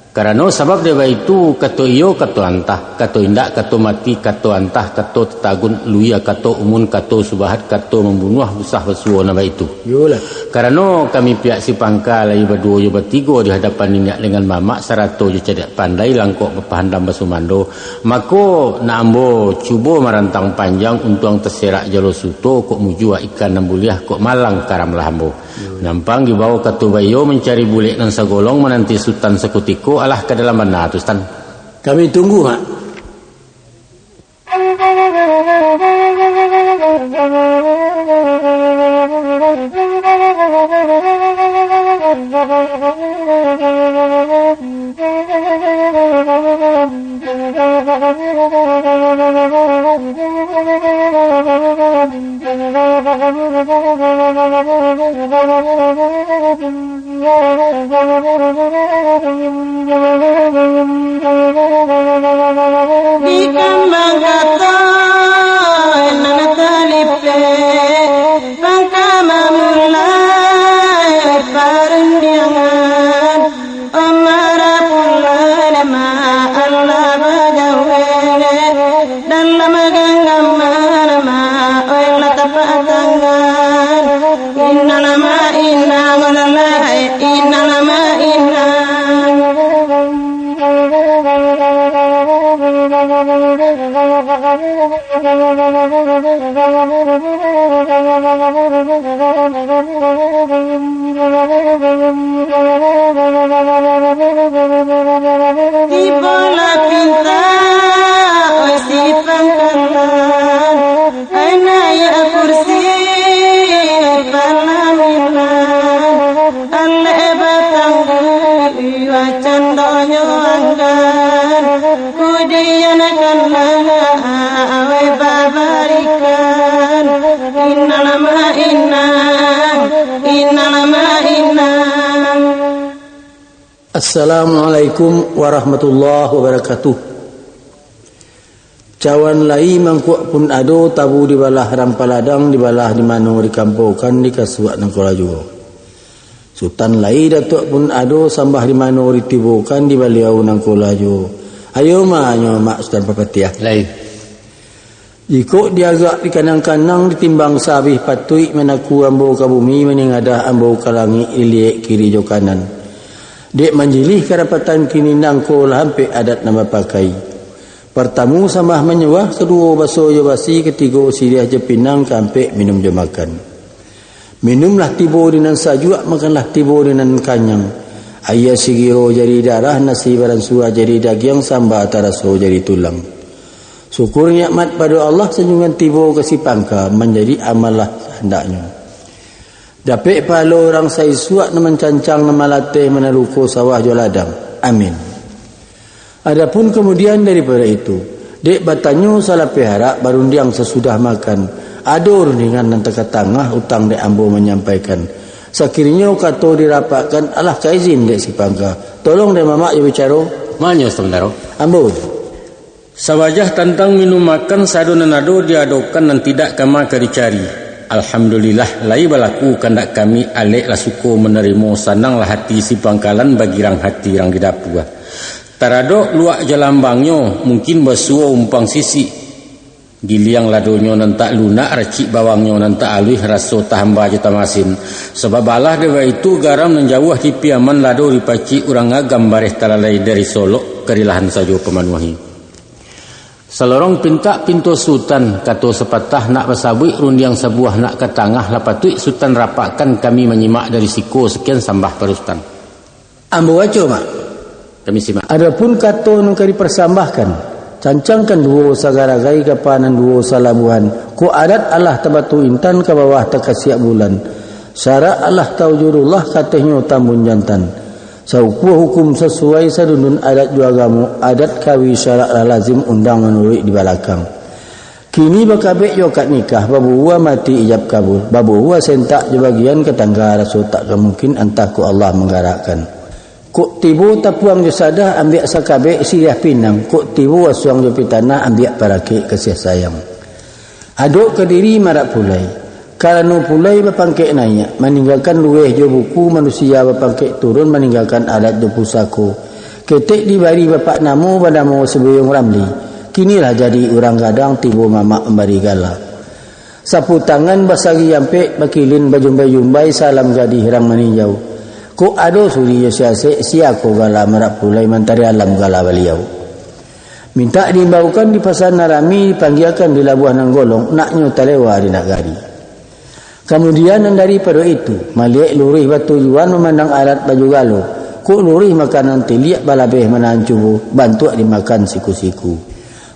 Karena sebab dia itu kato iyo kato antah, kato indak kato mati, kato antah, kato tetagun luya, kato umun, kato subahat, kato membunuh usah besuo nama itu. Yolah. Karena kami pihak Sipangka lai berdua yo bertiga di hadapan minyak dengan mamak sarato yo cedak pandai langkok bepahandam basumando. Mako nambo cubo marantang panjang untuk terserak jalo suto kok mujua ikan nambuliah kok malang karam lahambo. Nampang dibawa ke Tubayo mencari bulik dan segolong menanti sultan sekutiko alah ke dalam mana tu Stan. Kami tunggu mak. Di kambang kata nana talipe bangka mamulai parendiangan amara pulan ma Allah bajawele dalam ganggam ma oila tapatangan innalama inna wallahi innalama inna di bola pinta si pangkalan aina ya kursi palamilan alle batang wa candoyo anggan kudian kan awe babarikan innalama inna Assalamualaikum warahmatullahi wabarakatuh. Cawan lai mangkuk pun ado tabu di balah rampaladang di balah di mano di kampokan di kasuak nang kola juga. Sultan lai datuk pun ado sambah di mano ritibukan di baliau nang kolaju. Ayo mak Sultan Papatiah. Lai. Jika diagak di kanang-kanang ditimbang sabih patui menaku ambo ka bumi meningadah ambo ka langit iliek kiri jo kanan. Dek manjilih karapatan kini nangko hampe adat nama pakai. Pertamu samah menyewah, kedua baso jo basi, ketiga siriah je pinang kampe minum jo makan. Minumlah tibo dengan sajuak, makanlah tibo dengan kanyang. Ayah sigiro jadi darah, nasi baran suah jadi daging, sambal taraso jadi tulang. Syukur nikmat pada Allah senyuman tibo kasih pangka menjadi amalah hendaknya. Dapat pahala orang saya suak na mencancang na malatih menaruko sawah jo ladang. Amin. Adapun kemudian daripada itu, dek batanyo salah pihara barundiang sesudah makan. Ada rundingan nan teka tangah utang dek ambo menyampaikan. Sakirnya kato dirapatkan alah kaizin dek si pangka. Tolong dek mamak je bicara. Manyo sebentar. Ambo. Sawajah tentang minum makan sado nanado diadokan dan tidak kama dicari. Alhamdulillah lai balaku kandak kami alek lah suko menerima sananglah hati si pangkalan bagi rang hati rang didapua. Tarado luak jalambangnya mungkin basuo umpang sisi. Giliang ladonyo nantak lunak racik bawangnya nantak alih raso tahamba jeta masin. Sebab Allah dewa itu garam menjauh di piaman lado dipaci urang agam bareh talalai dari Solo kerilahan sajo pemanuahi. Selorong pinta pintu sultan kato sepatah nak bersabui rundiang sebuah nak ke tangah lapatui sultan rapatkan kami menyimak dari siko sekian sambah perustan. Ambo waco mak. Kami simak. Adapun kato nung kari persambahkan, cancangkan dua sagaragai kapanan dua salabuhan. Ku adat Allah tabatu intan ke bawah takasiak bulan. Syarat Allah taujurullah katanya tambun jantan. Sauku hukum sesuai sadunun adat juagamu, adat kawi syarat lazim undang menurut di belakang. Kini bakabek jo kat nikah, babu huwa mati ijab kabul. Babu huwa sentak je bagian ketangga rasul tak kemungkin antah ku Allah menggarakkan. Kuk tibu tapuang jo sadah ambil sakabek siriah pinang. Kuk tibu wasuang jo pitana ambil parakik kasih sayang. Aduk ke diri marak pulai. Kalau pulai bapangkek naik, meninggalkan lueh jo buku manusia bapangkek turun meninggalkan adat jo pusako. Ketek dibari bapak namo badamu sebelum ramli. Kinilah jadi orang gadang tibu mamak membari gala. Sapu tangan basagi yampek bakilin bajumbai-jumbai salam gadi hirang meninjau. Ko ado suri yo siasek siako gala marak pulai mantari alam gala baliau. Minta diimbaukan di pasar Narami dipanggilkan di Labuan Nanggolong naknyo talewa di nagari. Kemudian daripada itu, maliak lurih batu juan memandang alat baju galo. Kuk lurih makanan tiliak balabeh manahan cubu, bantu dimakan siku-siku.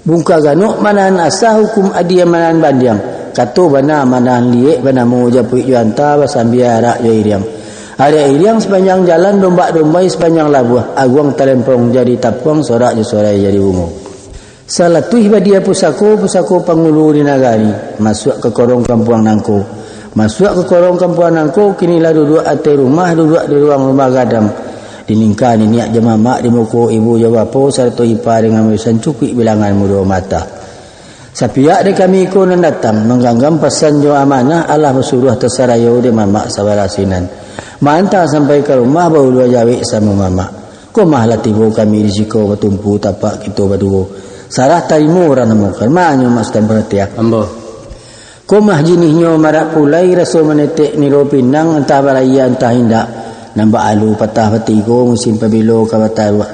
Bungka ganuk manahan asah hukum adia manahan bandiang. Kato bana manahan liek bana mau japuik juanta basambia arak jo iriang. Ada iriang sepanjang jalan dombak-dombai sepanjang labuah. Aguang talempong jadi tapuang sorak jo sorai jadi bungo. Salah tuih badia pusako pangulu di nagari. Masuk ke korong kampuang nangko. Masuk ke korong kampuan nangko, kinilah duduk atas rumah, duduk di ruang rumah gadang. Diningkan niat jemamak di muka ibu jawapo serta ipa dengan mesan cukik bilangan muda mata. Sapiak de kami ikon datang mengganggam pesan jo amanah Allah bersuruh tersarayo de mamak sabarasinan. Mantah sampai ke rumah baru dua jawik sama mamak. Ko mahlah tibu kami di siko bertumpu tapak kita berdua. Sarah tarimu orang nemukan. Manyo mas dan perhatian. Ambo. Komah jinihnya marak pulai rasul menetek niro pinang entah balaya entah hindak. Nampak alu patah petigo musim pabilo kawatarwa.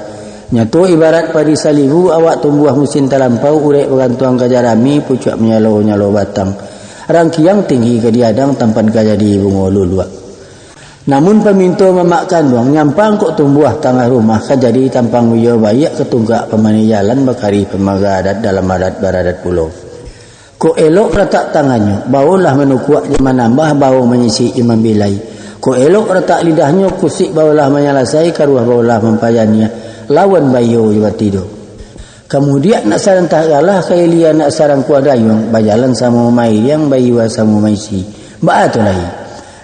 Nyato ibarat padi salihu awak tumbuh musim talampau urek bergantuang kajarami pucuk menyalo-nyalo batang. Rangkiang tinggi ke diadang tampan kajadi bunga luluak. Namun peminto mamak kandung nyampang kok tumbuh tengah rumah kajadi tampang wiyo bayak ketunggak pemani jalan bakari pemaga adat dalam adat baradat pulau. Ko elok retak tangannya, baulah menukuak jema nambah, bau menyisi jema bilai. Ko elok retak lidahnya, kusik baulah menyalasai, karuah baulah mempayanya. Lawan bayo juga tidur. Kemudian nak sarang tak galah, kaya nak sarang kuadayong, bajalan sama mairiang, bayiwa sama maisi. Ba tu lagi.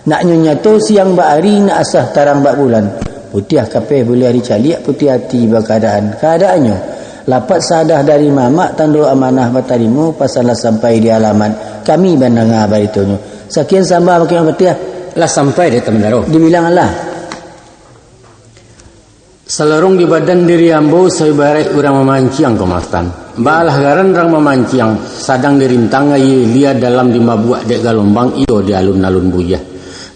Nak nyonyato siang ba hari, nak asah tarang ba bulan. Putih kapeh boleh hari caliak, putih hati berkeadaan. Keadaannya. Lapat sadah dari mamak tando amanah batarimu pasalah sampai di alamat kami bandang abar itunya. Sekian sambah makin betia. Lah sampai dia teman daro. Dibilang Allah. Selarung di badan diri ambo saibarai urang memanciang kemastan. Balah garan rang memanciang sadang dirintang ayi lia dalam di mabuak dek galombang iyo di alun-alun buyah.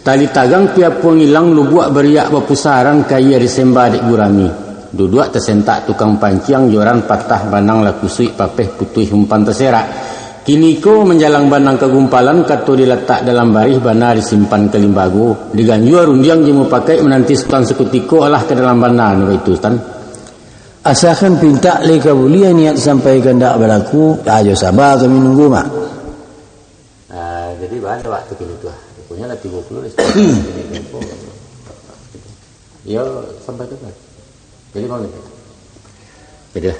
Tali tagang tiap pengilang lu buak beriak bapusaran kaya disembah dek gurami. Duduk tersentak tukang panciang joran patah banang lakusui papeh putih umpan terserak. Kini ko menjalang banang kegumpalan kato diletak dalam barih bana disimpan ke limbago. Diganjua rundiang jimu pakai menanti sultan sekutiko alah ke dalam bana ni itu tan. Asalkan pinta le kabulian niat sampaikan dak balaku, ayo sabar kami nunggu mak. Jadi ada waktu kini tu. Punya lah 30 ya sampai tu kan. Jadi mau ni. Jadi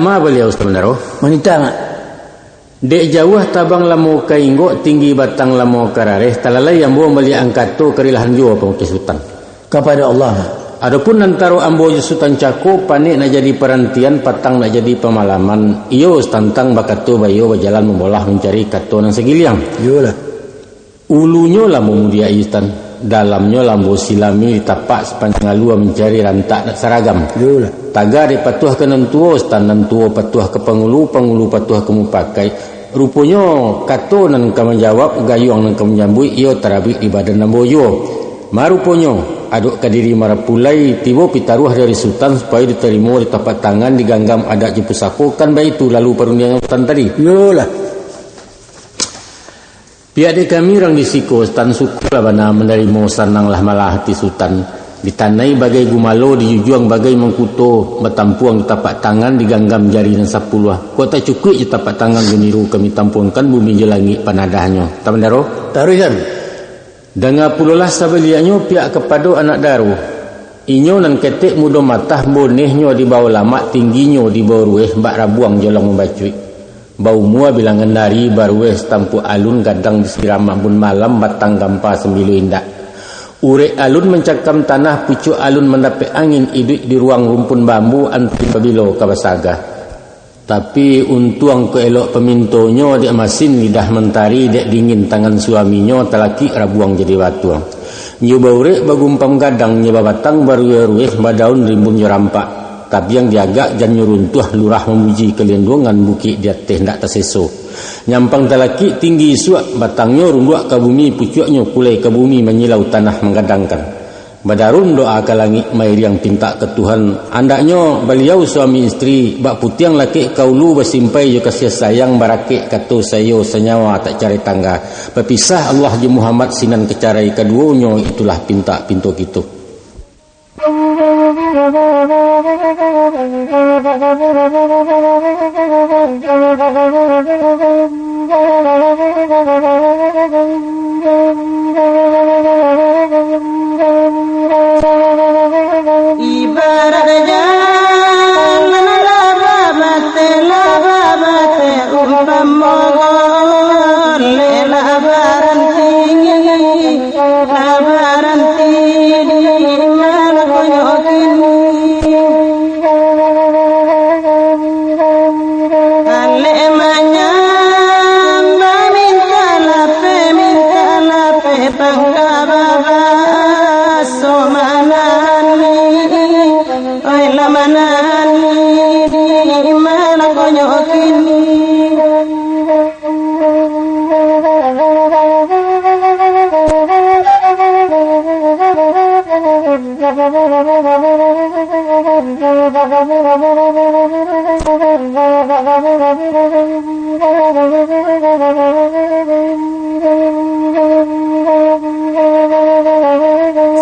ma beliau sebenarnya. Wanita mak. Dek jauh tabang lamo kainggo tinggi batang lamo karareh talalai ambo meli angkato kerilahan jua pengkisutan Kepada Allah. Adapun antaro ambo jusutan cako panik nak jadi perantian patang nak jadi pemalaman iyo tantang bakato bayo berjalan membolah mencari kato nang segiliang. Yolah. Ulunya lamo mudia istan, dalamnya lambo silami tapak sepanjang alua mencari rantak nak seragam. Yolah. Taga de patuah ke nantuo stan nantuo patuah ke pengulu patuah ke mupakai. Rupanya kato nan ka menjawab gayung nan ka menyambui iyo terabi di badan namboyo. Maruponyo aduk kadiri marapulai tibo pitaruh dari sultan supaya diterima di tapak tangan diganggam adat jepusapo kan baik itu lalu perundangan sultan tadi. Yolah. Pihak de kami orang disiko sultan suku lah bana menerima sanang lah malah hati sultan. Ditanai bagai gumalo dijujuang bagai mengkuto bertampuang di tapak tangan diganggam jari dan sapuluh. Kau tak cukup je tapak tangan geniru kami tampuangkan bumi jelangi panadahnya. Tak bendaro? Taruhan. Dengar pululah sabeliannya pihak kepada anak daru. Inyo nan ketek muda matah bonehnya di bawah lama tingginya di bawah rueh bak rabuang jolong membacui. Bau mua bilangan dari barueh tampu alun gadang di siramak bun malam batang gampa sembilu indak. Urek alun mencakam tanah pucuk alun mendapat angin iduk di ruang rumpun bambu anti pabilo kabasaga. Tapi untuang keelok pemintonyo dek masin lidah mentari dek dingin tangan suaminya telaki rabuang jadi batuang. Nyoba urek bagumpam gadang nyoba batang baru rueh badaun rimbun nyorampak. Tapi yang diagak jan nyuruntuh lurah memuji kelindungan bukit dia teh ndak terseso. Nyampang talaki tinggi suak batangnya runduak ke bumi pucuknya kulai ke bumi menyilau tanah menggadangkan. Badarun doa ke langit mair yang pinta ke Tuhan. Andaknya beliau suami isteri bak putiang laki kaulu bersimpai je kasih sayang barakik kata sayo senyawa tak cari tangga. Berpisah Allah je Muhammad sinan kecarai keduanya itulah pinta pintu gitu. Ibarat jalan lababate umpama labaran tinggi mana konyokin ale manyam minta lape pangkababa somanani oi lamanani di mana konyokin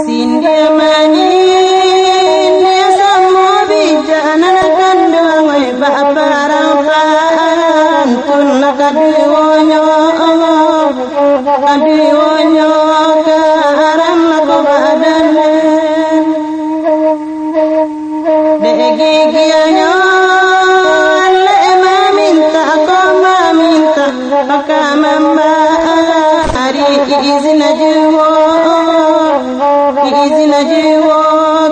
Sindia manin dia semua bijana kandung baparan tun kaduonyo karam ko badan degigianyo le minta maka mama hari izin jiwa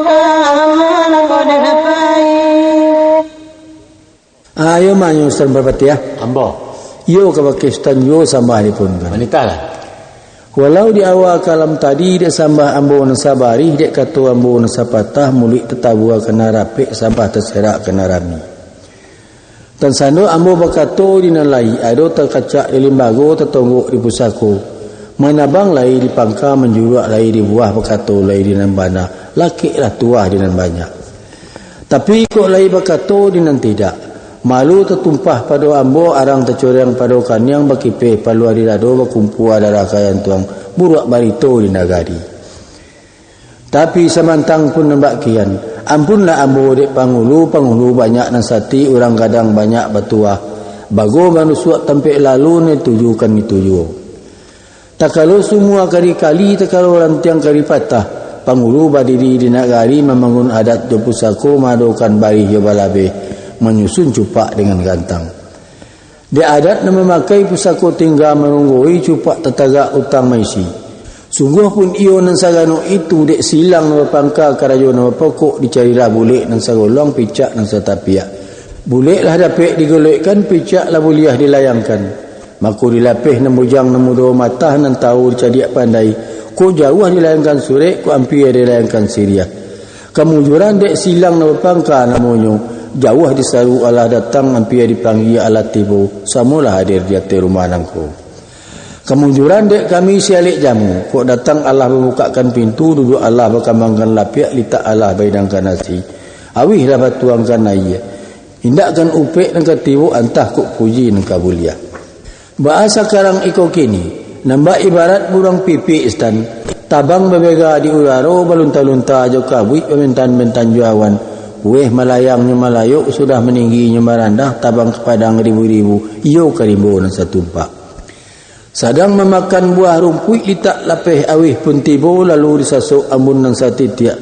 kamana ko dapai Ayo manyo Ustaz berbati ya. Ambo. Yo ke Pakistan yo sama hari pun kan. Wanita lah. Walau di awal kalam tadi dek sambah ambo nasabari dek kata ambo nasapatah mulik tetabua kena rapik sabah terserak kena rami. Dan sando ambo bakato dinalai ado terkacak di limbago tertonggok di pusako. Menabang lai di pangka menjurak lai di buah bakato lai di nambana. Laki lah tuah di nan banyak. Tapi kok lai bakato di nan tidak. Malu tertumpah pada ambo arang tercoreng pada kanyang bakipe palu adirado bakumpu adara kayan tuang buruak barito di nagari. Tapi samantang pun nembak kian. Ampunlah ambo dek pangulu banyak nasati orang kadang banyak batuah. Bago manusuak tempe lalu ni tujukan ni tuju. Tak kalau semua kali-kali tak kalau orang tiang kali patah. Pangulu badiri di nagari membangun adat jopusako madokan bari jobalabe. Menyusun cupak dengan gantang. Dia adat nama memakai pusako tinggal menunggui cupak tetagak utang maisi. Sungguh pun iyo nan sagano itu dek silang nama pangka karajo nama pokok dicarilah bulik nan sagolong picak nan satapiak. Buliklah dapik digolekkan picak lah buliah dilayangkan. Maku dilapih nan bujang nan mudo matah nan tahu dicadiak pandai. Ko jauh dilayangkan surek ko ampir dilayangkan Syria. Kemujuran dek silang nama pangka namonyo. Jauh disaru Allah datang hampir dipanggil Allah tibu. Samulah hadir di atas rumah nangku. Kemunjuran dek kami sialik jamu. Kok datang Allah membukakan pintu. Duduk Allah berkembangkan lapiak. Litak Allah baidangkan nasi. Awih lah batuangkan naya. Hindakkan upik dan ketibu. Antah kok puji dan kabuliah. Bahasa karang iko kini. Nambah ibarat burung pipi istan. Tabang berbega di ularo. Balunta-lunta ajo kabui. Pemintan-mintan juawan. Weh malayangnya malayuk sudah meningginya marandah tabang kepadang ribu-ribu iyo karibu dan satumpak. Sadang memakan buah rumput litak lapeh awih pun tibo lalu disasuk ambun dan satitiak.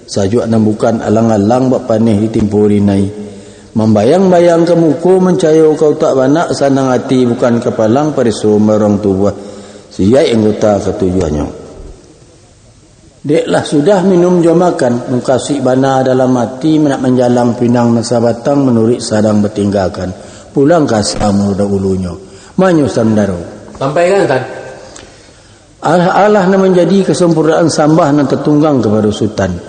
Sajuk nan bukan alang-alang bak paneh ditimpuri nai. Membayang-bayang ke muku mencayo kau tak banak sanang hati bukan kepalang parisu merong tubuh. Siai anggota ketujuannya. Deklah sudah minum jom makan, mengkasih bana dalam hati, menak menjalang pinang nasa batang, menurik sadang bertinggalkan. Pulang kasamu dah ulunya. Manyusan daru. Sampaikan kan? Allah nak menjadi kesempurnaan sambah nan tertunggang kepada sultan.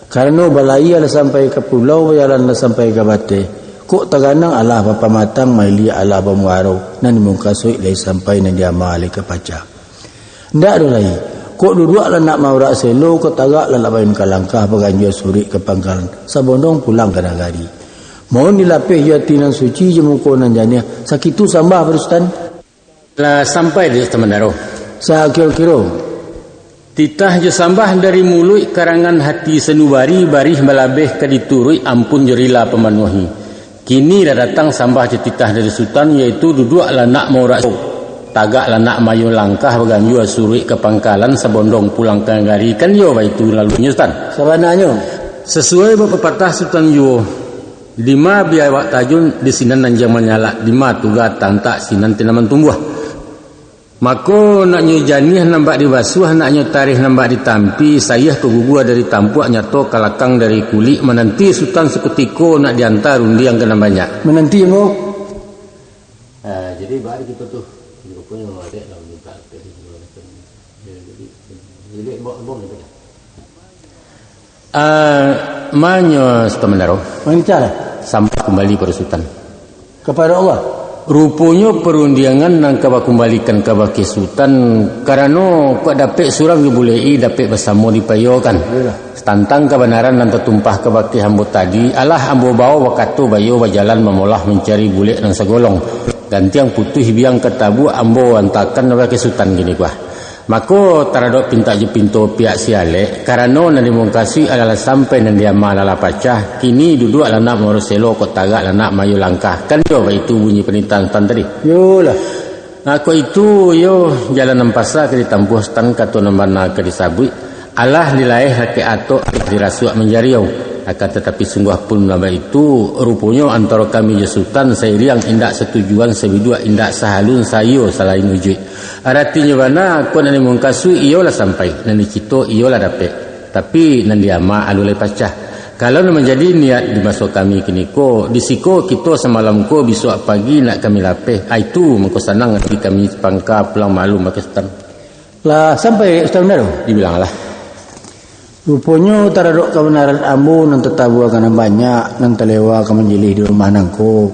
Karena balai ada sampai ke pulau, jalan ada sampai ke bate. Kok taganang Allah bapa matang, maili Allah bamuarau. Nan mengkasih lagi sampai nan dia mali ke pacar. Ndak ada lagi. Kok duduk lah nak maurak selo, kok tagak lah nak bayin kalangkah berganjur surik ke pangkalan. Sabondong pulang ke nagari. Mohon dilapih jatinan suci jemuko nan janiah. Sakitu sambah berustan. Lah sampai di Temandaro. Sakil-kiro. Titah je sambah dari mulut karangan hati senubari barih melabeh ke diturui ampun jerilah pemanuhi. Kini dah datang sambah je titah dari sultan iaitu duduk lah nak maurak tagak lah nak mayu langkah berganjur surik ke pangkalan sabondong pulang ke negari kan yo baitu lalunya Sultan. Sabananya sesuai berpepatah Sultan yo 5 biawak tajun di sinan nanjang menyala 5 tuga tantak sinan tinaman tumbuh. Mako nak nyu janih nambak dibasuh nak nyu tarikh nambak ditampi sayah ke gugua dari tampuak nyato kalakang dari kulit menanti Sultan seketiko nak diantar undi yang kena banyak. Menanti mo. Jadi bari kita tuh punya ada lah minta jadi bom itu manyo Temandaro mencara sampai kembali pada sultan kepada Allah. Rupanya perundangan nang kaba kembalikan ke baki sultan karena kok dapat surang dibulei dapat bersama dipayokan tantang kebenaran dan tertumpah ke baki hamba tadi Allah ambo bawa wakatu bayo berjalan memolah mencari bulik nang segolong gantiang putih biang ketabu ambo antakan baki sultan gini kuah. Mako taradok pinta je pintu pihak siale karena nan dimungkasi adalah sampai nan dia malala pacah kini duduk anak moroselo kok tagak anak mayu langkah kan yo itu bunyi penitan tadi yo lah aku itu yo jalan nampasa ke ditampuh stan kato nambana ke disabui Allah dilaih hake ato dirasuak menjariau akan tetapi sungguh pun nama itu rupanya antara kami je sultan sairiang indak setujuan sebidua indak sahalun sayo selain wujud artinya mana aku nani mungkasu iyalah sampai nani cito iyalah dapat tapi nani ama alulai pacah kalau menjadi niat dimasuk kami kini ko disiko kita semalam ko besok pagi nak kami lapeh itu mengko sanang nanti kami pangka pulang malu maka sultan Lah sampai Ustaz benar. Dibilanglah. Rupanya taradok kebenaran ambo nan tetabu akan banyak nan telewa akan menjilih di rumah nangkuk.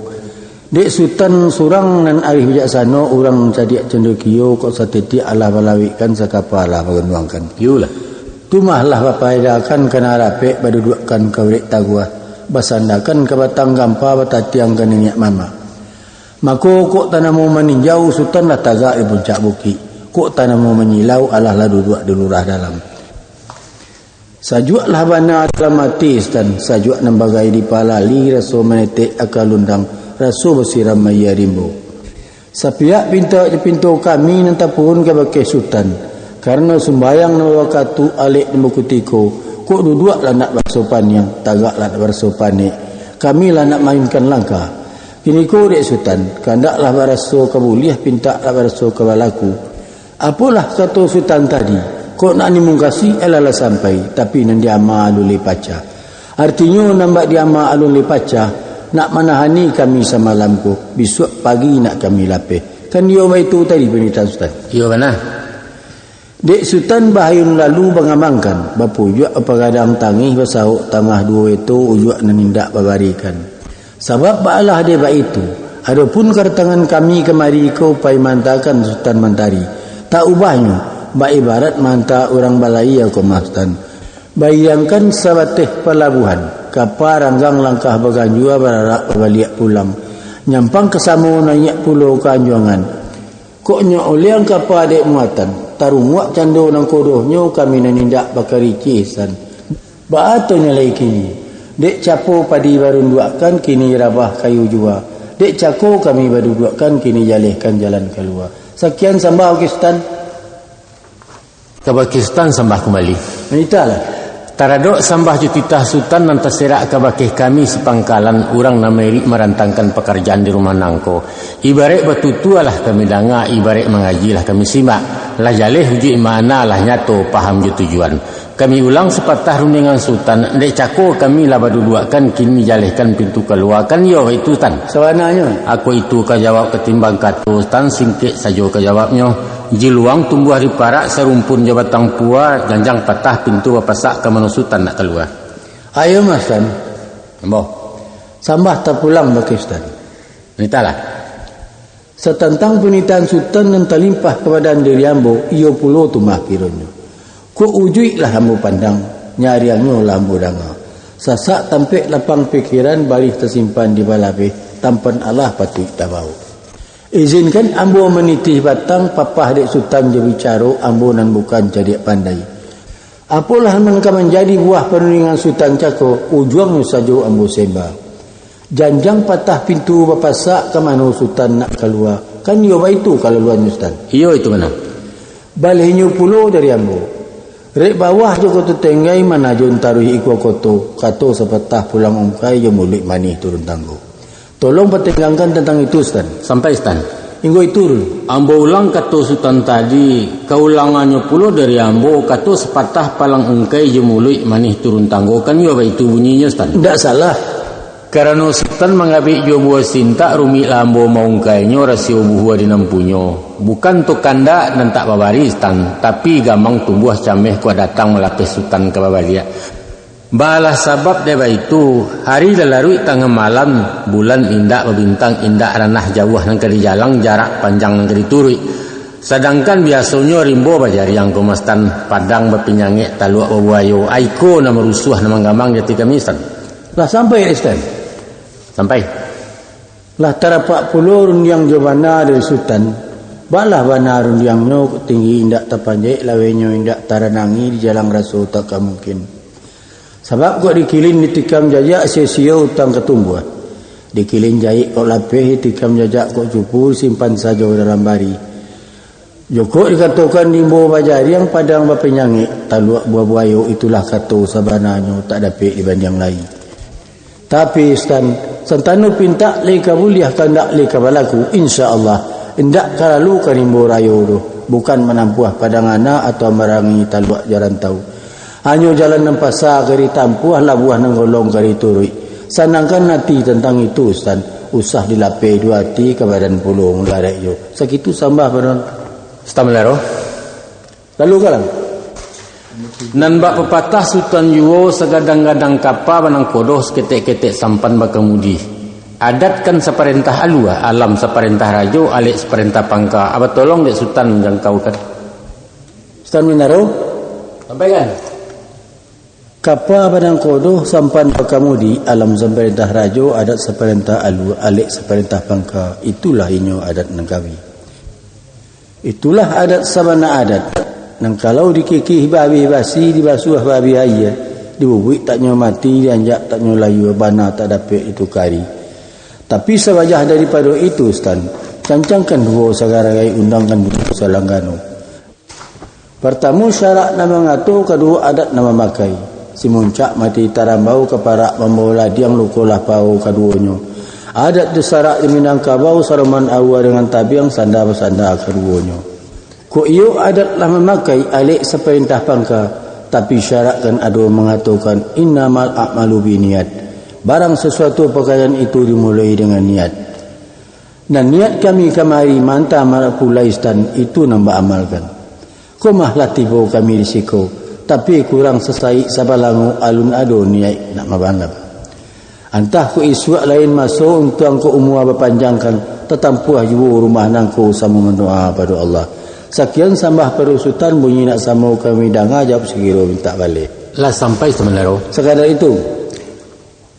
Dek sultan surang nan arif bijaksana urang cadiak cendekiyo kok satiti Allah balawikan sakapala pagenuangkan. Yulah. Tumahlah papaidakan kana rapek badudukan kawrek tagua. Basandakan ke batang gampa batatiang keninyak mama. Mako kok tanamu meninjau sultan lah tagak di puncak bukit. Kok tanamu menyilau Allah lah duduk di lurah dalam. Sajuaklah bana dalam mati dan sajuak nambagai di palali rasul menetek akal undang rasul bersiram maya rimbo. Sapiak pintu kami nantapun ke bakai sultan karena sembayang nama wakatu alik nemu kutiko kok duduklah nak bersopan yang tagaklah nak bersopan ni kami lah nak mainkan langkah kini ko dek sultan kandaklah baraso kabuliah pinta lah baraso kabalaku apalah kata sultan tadi kok nak nimungkasi elalah sampai tapi nan diama alun lepaca artinya nambak diama alun lepaca nak manahani kami semalam ko besok pagi nak kami lapeh kan dia itu tadi penita sultan Iyo mana? Dek sultan bahayun lalu bangamangkan bapujak pagadang tangih basahuk tangah dua itu ujak nanindak babarikan sebab baalah dia itu adapun kartangan kami kemari kau pai mantakan sultan mantari tak ubahnya ba ibarat manta orang balai ya komastan bayangkan sabateh pelabuhan kapal ranggang langkah baganjua bararak balik pulang nyampang kesamu naik pulau Kanjuangan koknya oliang kapal dek muatan tarumuak cando nang kodohnya kami nanindak bakari cisan ba atonya lai kini dek capo padi baru duakan kini rabah kayu jua dek cako kami baru duakan kini jalihkan jalan keluar sekian sambah Pakistan Ke Pakistan sambah kembali. Italah. Taradok sambah jutitah sultan nan terserak ke bakih kami sepangkalan orang nameri merantangkan pekerjaan di rumah nangko. Ibarat batutualah kami danga, ibarat mengajilah kami simak. Lah jaleh uji mana lah nyato paham ju tujuan. Kami ulang sepatah rundingan sultan, dek cako kami lah baduduakan kini jalehkan pintu keluar kan yo itu tan. Sawananya. Aku itu kajawab ketimbang katu tan singkit saja kajawabnya. Jiluang tumbuh di parak serumpun jabatang pua ganjang patah pintu bapasak ke manusutan nak keluar. Ayo mas tan. Ambo. Sambah tak pulang Pakistan. Nitalah. Setentang punitaan sultan yang terlimpah kepada diri ambo, iyo pulo tumah kironyo. Ku ujuilah ambo pandang, nyariangnya lambo danga. Sasak tampik lapang pikiran balik tersimpan di balabe, tampan Allah patut tabau. Izinkan ambo menitih batang papah dek sultan je bicara ambo nan bukan jadi pandai. Apalah mereka menjadi buah perundingan sultan cako ujuang saja ambo sembah. Janjang patah pintu bapasak ke mana sultan nak keluar. Kan yo itu kalau luar sultan. Iyo itu mana? Balihnya pulau dari ambo. Rek bawah jo koto tenggai mana jo taruhi ikwa koto. Kato sepatah pulang ungkai jo mulik manih turun tanggo. Tolong pertimbangkan tentang itu Ustaz. Sampai Ustaz. Hingga itu. Ambo ulang kata sultan tadi, keulangannya pula dari ambo kata sepatah palang ungkai jemului manih turun tanggo kan yo itu bunyinya Ustaz. Tidak salah. Karena sultan mengambil jo buah sinta rumi lambo mau ungkainya rasio buah di nampunyo. Bukan to kanda dan tak babari Ustaz, tapi gamang tumbuh cameh ku datang melapis sultan ke babalia. Balah sabab deba itu hari lalarui tengah malam bulan indah berbintang indah ranah jauh nang keri jalang jarak panjang nang keri turui. Sedangkan biasanya rimbo bajari yang komastan padang berpinyangik taluak babuayo aiko nama rusuh nama gamang jati kami Ustaz. Lah sampai Ustaz. Sampai. Lah tarapak pulau rundiang jabana dari sultan. Balah bana rundiangnya tinggi indak tapanjai lawenyo indak taranangi di jalang rasul tak mungkin. Sebab kau dikilin ditikam jajak sia-sia utang ketumbuh. Dikilin jahit kau lapih ditikam jajak kau cupur simpan saja dalam bari. Joko dikatakan dimbo bajari yang padang bapenyangik taluak buah buayo itulah kata sabananya tak dapat dibanding lain. Tapi santanu pinta leka buliah kandak leka balaku insya-Allah indak kalalu kanimbo rayo tu bukan menampuah padangana atau merangi taluak jaran tahu. Hanya jalan nempasa kari tampuah lah buah nanggolong kari turui. Sanangkan nanti tentang itu Ustaz. Usah dilapih dua hati ke badan pulung larek yo. Segitu sambah penon. Ustaz melaro. Lalu kalang nan bak pepatah Sultan yuwo segadang-gadang kapa banang kodoh seketek-ketek sampan bakemudi. Adat kan seperintah alua, alam seperintah rajo, alik seperintah pangka. Apa tolong dek Sultan menjangkaukan? Sultan Minaro sampaikan. Kapa banang kodoh sampan bakemudi, alam seperintah rajo, adat seperintah alua, alik seperintah pangka. Itulah inyo adat nangkawi. Itulah adat sabana adat. Nang kalau dikikih babi basi, dibasuh babi ayah, dibubuik tak nyo mati, dianjak tak nyo layu, bana tak dapat itu kari. Tapi sewajah daripada itu, Ustaz, cancangkan dua sagarai undangkan buku Salanggano. Pertama syarat nama ngatur, kedua adat nama makai. Si muncak mati tarambau keparak membawa ladiang lukulah pau keduanya. Adat disarak di Minangkabau Saruman Awa dengan tabiang sanda-sanda keduanya. Ko iyo adatlah memakai alik seperintah pangka, tapi syaratkan ado mengatakan innamal a'malu binniat. Barang sesuatu perkara itu dimulai dengan niat. Dan niat kami kemari mantah marapulai stan itu nambah amalkan. Komah latibo kami risiko, tapi kurang sesai sabalangu alun ado niat nak mabanggap. Antah ku iswak lain masuk untuk angku umua berpanjangkan, tetampuah jiwa rumah nangku sama mendoa pada Allah. Sekian sambah perusutan bunyi nak sama kami danga jawab sekiro minta balik. Lah sampai sebenarnya. Sekadar itu.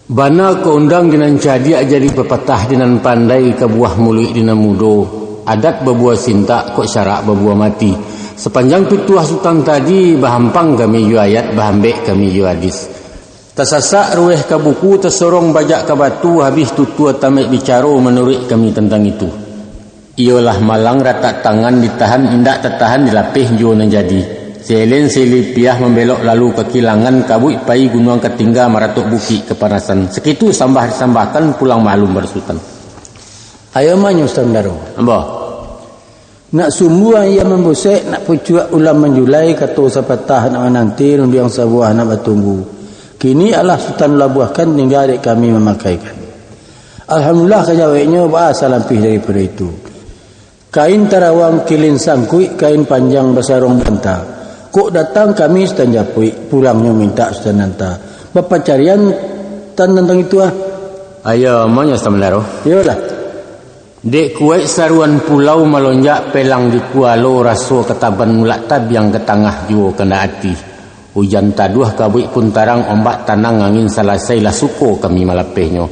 Bana ke undang dengan cadia jadi pepatah dengan pandai ke buah mulut dina mudo. Adat berbuah sinta kok syarak berbuah mati. Sepanjang pituah sultan tadi bahampang kami yu ayat, bahambek kami yu hadis. Tersasak rueh ke buku, tersorong bajak ke batu, habis tutua tamek bicara menurut kami tentang itu. Ialah malang rata tangan ditahan, indak tertahan dilapih jo nan jadi. Selen selipiah membelok lalu ke kilangan, kabut pai gunung ketingga maratuk bukit kepanasan. Sekitu sambah-sambahkan pulang maklum bersultan. Ayo manyo Ustaz Daro. Amba. Nak sumbu yang membusek, nak pucuak ulam menjulai, kata sepatah nak nanti, yang sebuah nak bertunggu. Kini Allah Sultan labuhkan tinggal adik kami memakaikan. Alhamdulillah kejawabnya bahasa lampih daripada itu. Kain tarawang kilin sangkui, kain panjang besarong banta. Kok datang kami Ustaz Japui, pulangnya minta Ustaz Nanta. Bapak carian tentang itu ah. Ayo maunya sebenarnya. Yolah. Dek kuat saruan pulau melonjak pelang di kualo raso ketaban mulak tabiang ke tengah juo kena hati. Hujan taduh kabut pun tarang ombak tanang angin salasai lah suko kami malapehnya.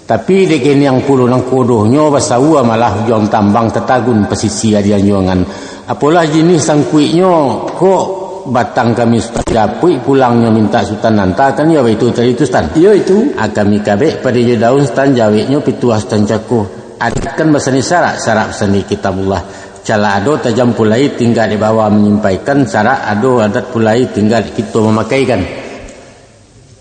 Tapi deken yang puluh nang kodohnya basawa malah hujan tambang tetagun pesisi adian juangan. Apalah jenis sangkuiknya kok batang kami Ustaz Japui pulangnya minta Sultan Nanta kan ya itu tadi itu Ustaz. Ya itu. Kami kabek pada daun Sultan jaweknya pituah Sultan Cako. Adatkan basani syarak basani kitabullah. Cala ado tajam pulai tinggal di bawah menyampaikan, syarak ado adat pulai tinggal kita memakaikan.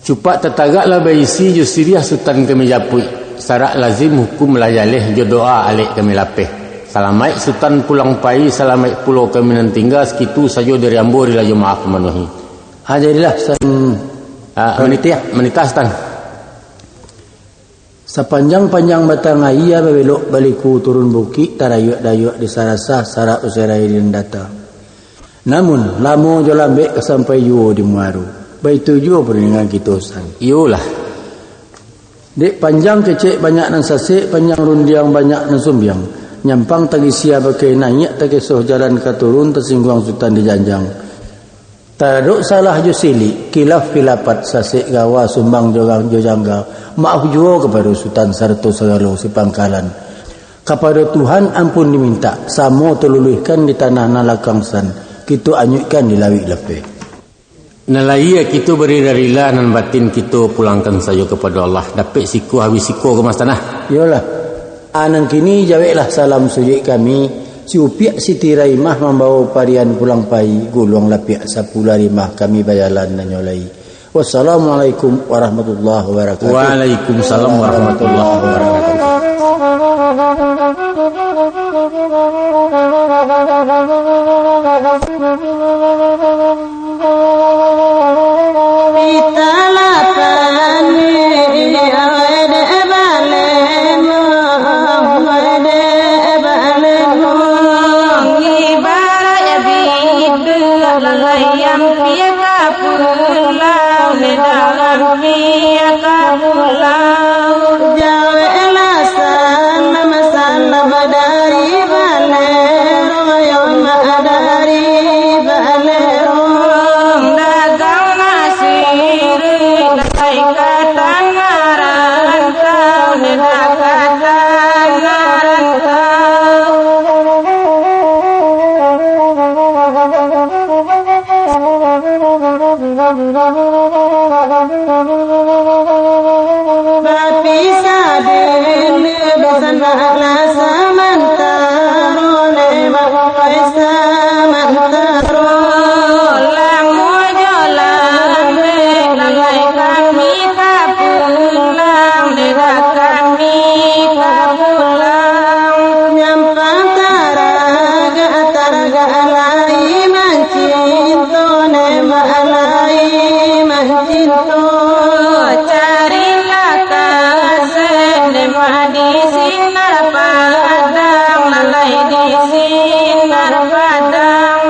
Cupak tetagaklah baisi jusiriah Sultan kami Japui. Syarak lazim hukum layalih jodoa alik kami lapeh. Salamai Sultan pulang pai, salamai pulau kami nan tinggal sekitu saja dari ambo dilaju maaf memenuhi. Jadilah menitah Sultan. Sepanjang-panjang batang ayah belok baliku turun bukit tarayuk-dayuk di sarasah sarak usirai dan data. Namun lamo jo lambek sampai yuo di Muaru. Baitu juga peningan kita Ustaz. Iyalah. Dek panjang kecek banyak nan sasik, panjang rundiang banyak nan sumbiang. Nyampang tagi sia pakai naik tagi soh jalan katurun tersinggung Sultan di janjang. Taduk salah jo sili, kilaf kilapat sasik gawa sumbang jogang jojangga. Maaf juga kepada Sultan serta segala si pangkalan. Kepada Tuhan ampun diminta, samo terluluhkan di tanah nalakangsan, kita anyutkan di lawik lepe. Nalaya kita beri darilah nan batin kita pulangkan saja kepada Allah. Dapat siku habis siku ke mas tanah. Yalah. Anan kini jawablah salam sujud kami. Si upiak Siti Raimah membawa parian pulang pai, gulung lapiak sapula rimah kami bayalan dan nyolai. Wassalamualaikum warahmatullahi wabarakatuh. Waalaikumsalam warahmatullahi wabarakatuh. Ibarat di dalam kia kapulau jawe elasan nama dari balero yo dari balero dagang nasiri kai katan marantau di dakatan marantau Bapisa dene besana samantaro lema paisa mantaro lang mojolan langai kami kapulang deda kami kapulang nyampang taraga alai mancinto nema alai mancinto carilah kasih nema di sinar padang lalai di sinar padang